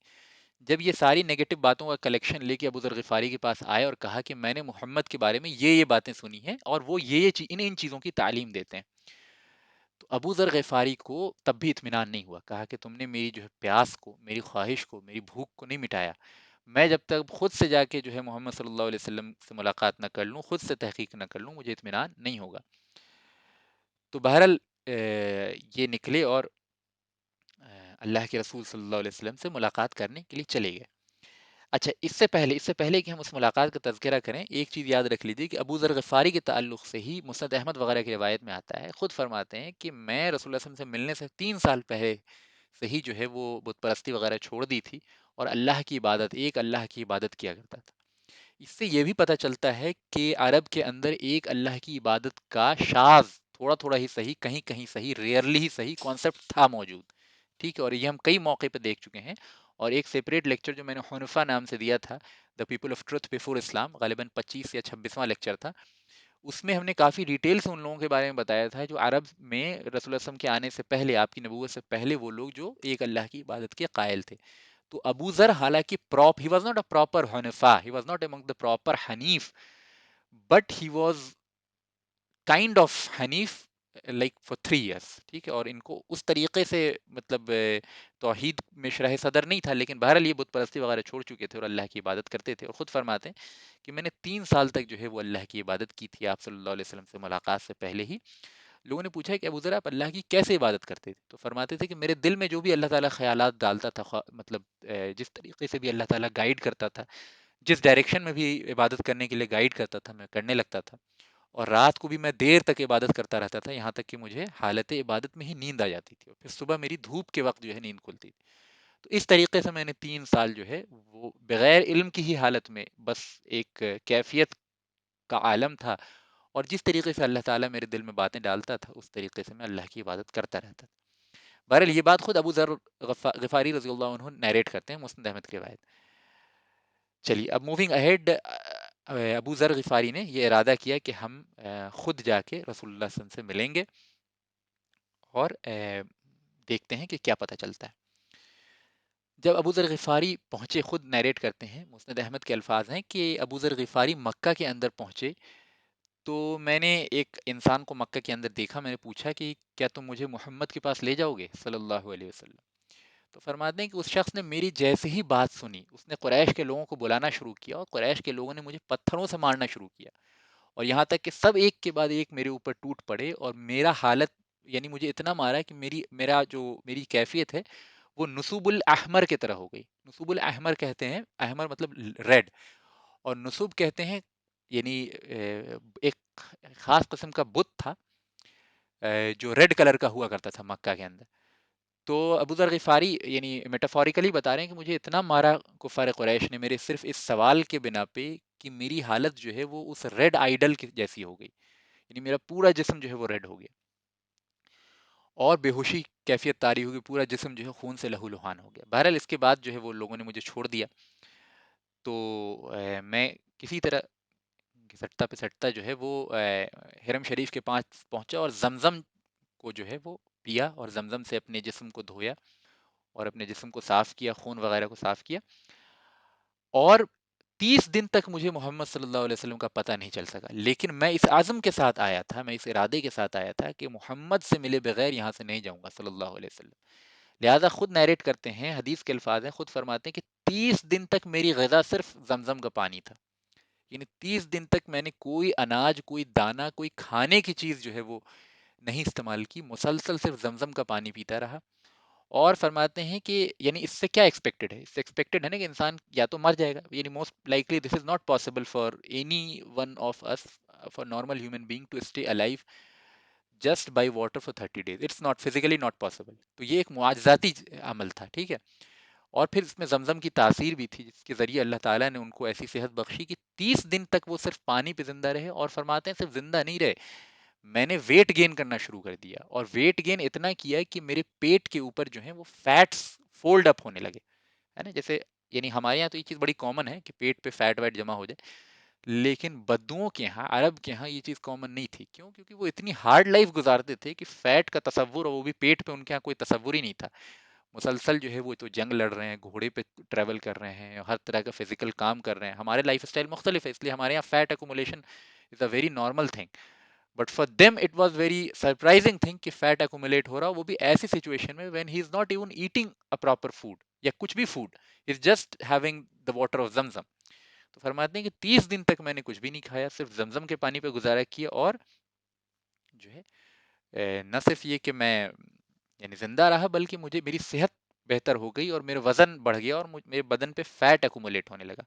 جب یہ ساری نیگیٹو باتوں کا کلیکشن لے کے ابو ذر غفاری کے پاس آئے اور کہا کہ میں نے محمد کے بارے میں یہ باتیں سنی ہیں اور وہ ان چیزوں کی تعلیم دیتے ہیں، تو ابو ذر غفاری کو تب بھی اطمینان نہیں ہوا. کہا کہ تم نے میری جو ہے پیاس کو، میری خواہش کو، میری بھوک کو نہیں مٹایا. میں جب تک خود سے جا کے جو ہے محمد صلی اللہ علیہ وسلم سے ملاقات نہ کر لوں، خود سے تحقیق نہ کر لوں، مجھے اطمینان نہیں ہوگا. تو بہرحال یہ نکلے اور اللہ کے رسول صلی اللہ علیہ وسلم سے ملاقات کرنے کے لیے چلے گئے. اچھا، اس سے پہلے کہ ہم اس ملاقات کا تذکرہ کریں، ایک چیز یاد رکھ لیجیے کہ ابو ذر غفاری کے تعلق سے ہی مسند احمد وغیرہ کی روایت میں آتا ہے، خود فرماتے ہیں کہ میں رسول اللہ صلی اللہ علیہ وسلم سے ملنے سے 3 سال پہلے سے ہی جو ہے وہ بت پرستی وغیرہ چھوڑ دی تھی اور ایک اللہ کی عبادت کیا کرتا تھا. اس سے یہ بھی پتہ چلتا ہے کہ عرب کے اندر ایک اللہ کی عبادت کا شاذ، تھوڑا تھوڑا ہی صحیح، کہیں کہیں صحیح، ریئرلی ہی صحیح کانسیپٹ تھا موجود. ٹھیک ہے، اور یہ ہم کئی موقع پہ دیکھ چکے ہیں. اور ایک سیپریٹ لیکچر جو میں نے حنفا نام سے دیا تھا، the people of truth before Islam, غالباً 25 یا 26واں لیکچر تھا، اس میں ہم نے کافی ڈیٹیل سے ان لوگوں کے بارے میں بتایا تھا جو عرب میں رسول اللہ صلی اللہ علیہ وسلم کے آنے سے پہلے، آپ کی نبوت سے پہلے، وہ لوگ جو ایک اللہ کی عبادت کے قائل تھے. تو ابو ذر حالانکہ he was not a proper حنفا، he was not among the proper حنیف، but he was kind of حنیف لائک فار 3 ایئرس. ٹھیک ہے، اور ان کو اس طریقے سے مطلب توحید میں شرح صدر نہیں تھا، لیکن بہرحال یہ بت پرستی وغیرہ چھوڑ چکے تھے اور اللہ کی عبادت کرتے تھے. اور خود فرماتے ہیں کہ میں نے 3 سال تک جو ہے وہ اللہ کی عبادت کی تھی آپ صلی اللہ علیہ وسلم سے ملاقات سے پہلے ہی. لوگوں نے پوچھا کہ ابو ذر آپ اللہ کی کیسے عبادت کرتے تھے؟ تو فرماتے تھے کہ میرے دل میں جو بھی اللہ تعالیٰ خیالات ڈالتا تھا، مطلب جس طریقے سے بھی اللہ تعالیٰ گائیڈ کرتا تھا، جس ڈائریکشن میں بھی عبادت کرنے کے لیے گائیڈ کرتا تھا، میں کرنے لگتا تھا. اور رات کو بھی میں دیر تک عبادت کرتا رہتا تھا، یہاں تک کہ مجھے حالت عبادت میں ہی نیند آ جاتی تھی اور پھر صبح میری دھوپ کے وقت جو ہے نیند کھلتی تھی. تو اس طریقے سے میں نے 3 سال جو ہے وہ بغیر علم کی ہی حالت میں بس ایک کیفیت کا عالم تھا، اور جس طریقے سے اللہ تعالیٰ میرے دل میں باتیں ڈالتا تھا اس طریقے سے میں اللہ کی عبادت کرتا رہتا تھا. بہرحال یہ بات خود ابو ذر غفاری رضی اللہ عنہ نیریٹ کرتے ہیں مسند احمد کی روایت. چلیے اب موونگ اہیڈ، ابو ذر غفاری نے یہ ارادہ کیا کہ ہم خود جا کے رسول اللہ صلی اللہ علیہ وسلم سے ملیں گے اور دیکھتے ہیں کہ کیا پتہ چلتا ہے. جب ابو ذر غفاری پہنچے، خود نیریٹ کرتے ہیں، مسند احمد کے الفاظ ہیں کہ ابو ذر غفاری مکہ کے اندر پہنچے تو میں نے ایک انسان کو مکہ کے اندر دیکھا. میں نے پوچھا کہ کیا تم مجھے محمد کے پاس لے جاؤ گے صلی اللہ علیہ وسلم؟ تو فرماتے ہیں کہ اس شخص نے میری جیسے ہی بات سنی، اس نے قریش کے لوگوں کو بلانا شروع کیا اور قریش کے لوگوں نے مجھے پتھروں سے مارنا شروع کیا، اور یہاں تک کہ سب ایک کے بعد ایک میرے اوپر ٹوٹ پڑے اور میرا حالت، یعنی مجھے اتنا مارا کہ میری کیفیت ہے وہ نصوب الاحمر کی طرح ہو گئی. نصوب الاحمر کہتے ہیں، احمر مطلب ریڈ، اور نصوب کہتے ہیں یعنی ایک خاص قسم کا بت تھا جو ریڈ کلر کا ہوا کرتا تھا مکہ کے اندر. تو ابو ذر غفاری یعنی میٹافوریکلی بتا رہے ہیں کہ مجھے اتنا مارا کفار قریش نے میرے صرف اس سوال کے بنا پہ کہ میری حالت جو ہے وہ اس ریڈ آئیڈل کی جیسی ہو گئی، یعنی میرا پورا جسم جو ہے وہ ریڈ ہو گیا اور بے ہوشی کیفیت طاری ہو گئی، پورا جسم جو ہے خون سے لہو لہان ہو گیا. بہرحال اس کے بعد جو ہے وہ لوگوں نے مجھے چھوڑ دیا. تو میں کسی طرح پھسٹتا پھسٹتا جو ہے وہ حرم شریف کے پاس پہنچا اور زمزم کو جو ہے وہ پیا، اور زمزم سے اپنے جسم کو دھویا اور اپنے جسم کو صاف کیا، خون وغیرہ کو صاف کیا، اور 30 دن تک مجھے محمد صلی اللہ علیہ وسلم کا پتہ نہیں چل سکا، لیکن میں اس عزم کے ساتھ آیا تھا، میں اس ارادے کے ساتھ آیا تھا کہ محمد سے ملے بغیر یہاں سے نہیں جاؤں گا صلی اللہ علیہ وسلم. لہذا خود نیریٹ کرتے ہیں، حدیث کے الفاظ ہیں، خود فرماتے ہیں کہ 30 دن تک میری غذا صرف زمزم کا پانی تھا. یعنی 30 دن تک میں نے کوئی اناج، کوئی دانہ، کوئی کھانے کی چیز جو ہے وہ نہیں استعمال کی، مسلسل صرف زمزم کا پانی پیتا رہا. اور فرماتے ہیں کہ یعنی اس سے کیا ایکسپیکٹڈ ہے، اس سے ایکسپیکٹڈ ہے نا کہ انسان یا تو مر جائے گا، یعنی most likely this is not possible for any one of us, for normal human being to stay alive just by water for 30 days. It's not physically not possible. تو یہ ایک معجزاتی عمل تھا، ٹھیک ہے. اور پھر اس میں زمزم کی تاثیر بھی تھی، جس کے ذریعے اللہ تعالیٰ نے ان کو ایسی صحت بخشی کہ 30 دن تک وہ صرف پانی پہ زندہ رہے. اور فرماتے ہیں صرف زندہ نہیں رہے، میں نے ویٹ گین کرنا شروع کر دیا، اور ویٹ گین اتنا کیا کہ میرے پیٹ کے اوپر جو ہے وہ فیٹس فولڈ اپ ہونے لگے، ہے نا. جیسے یعنی ہمارے یہاں تو یہ چیز بڑی کامن ہے کہ پیٹ پہ فیٹ ویٹ جمع ہو جائے، لیکن بدوؤں کے ہاں، عرب کے ہاں یہ چیز کامن نہیں تھی. کیوں؟ کیونکہ وہ اتنی ہارڈ لائف گزارتے تھے کہ فیٹ کا تصور، اور وہ بھی پیٹ پہ، ان کے ہاں کوئی تصور ہی نہیں تھا. مسلسل جو ہے وہ تو جنگ لڑ رہے ہیں، گھوڑے پہ ٹریول کر رہے ہیں، ہر طرح کا فزیکل کام کر رہے ہیں. ہمارے لائف اسٹائل مختلف ہے، اس لیے ہمارے یہاں fat accumulation is a very normal thing. But for them it was very surprising thing کہ فیٹ ایکومولیٹ ہو رہا، وہ بھی ایسی سچویشن میں when he is not even eating a proper food یا کچھ بھی food, is just having the water of Zamzam. تو فرماتے ہیں کہ 30 دن تک میں نے کچھ بھی نہیں کھایا، صرف زمزم کے پانی پہ گزارا کیا، اور جو ہے نہ صرف یہ کہ میں یعنی زندہ رہا، بلکہ مجھے میری صحت بہتر ہو گئی، اور میرا وزن بڑھ گیا، اور میرے بدن پہ فیٹ ایکومولیٹ ہونے لگا.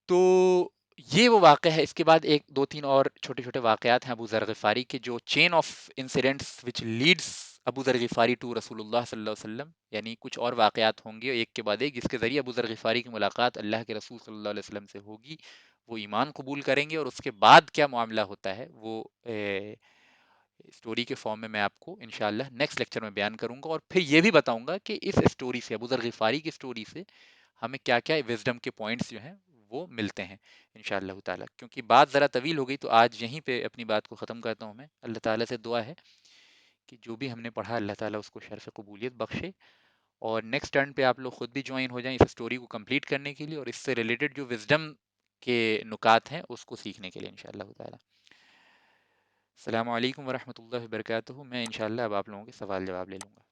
تو یہ وہ واقعہ ہے. اس کے بعد ایک دو تین اور چھوٹے چھوٹے واقعات ہیں ابو ذر غفاری کے، جو chain of incidents which leads Abu Dharr Ghifari to رسول اللہ صلی اللہ علیہ وسلم. یعنی کچھ اور واقعات ہوں گے ایک کے بعد ایک، جس کے ذریعے ابو ذر غفاری کی ملاقات اللہ کے رسول صلی اللہ علیہ وسلم سے ہوگی، وہ ایمان قبول کریں گے، اور اس کے بعد کیا معاملہ ہوتا ہے وہ اسٹوری کے فارم میں آپ کو انشاءاللہ نیکسٹ لیکچر میں بیان کروں گا. اور پھر یہ بھی بتاؤں گا کہ اس اسٹوری سے، ابو ذر غفاری کی اسٹوری سے ہمیں کیا کیا وزڈم کے پوائنٹس جو ہیں وہ ملتے ہیں انشاءاللہ تعالیٰ. کیونکہ بات ذرا طویل ہو گئی، تو آج یہیں پہ اپنی بات کو ختم کرتا ہوں. میں اللہ تعالیٰ سے دعا ہے کہ جو بھی ہم نے پڑھا اللہ تعالیٰ اس کو شرف قبولیت بخشے، اور نیکسٹ ٹرن پہ آپ لوگ خود بھی جوائن ہو جائیں اس اسٹوری کو کمپلیٹ کرنے کے لیے، اور اس سے ریلیٹڈ جو وزڈم کے نکات ہیں اس کو سیکھنے کے لیے انشاءاللہ تعالیٰ. السلام علیکم ورحمۃ اللہ وبرکاتہ. میں انشاءاللہ اب آپ لوگوں کے سوال جواب لے لوں گا.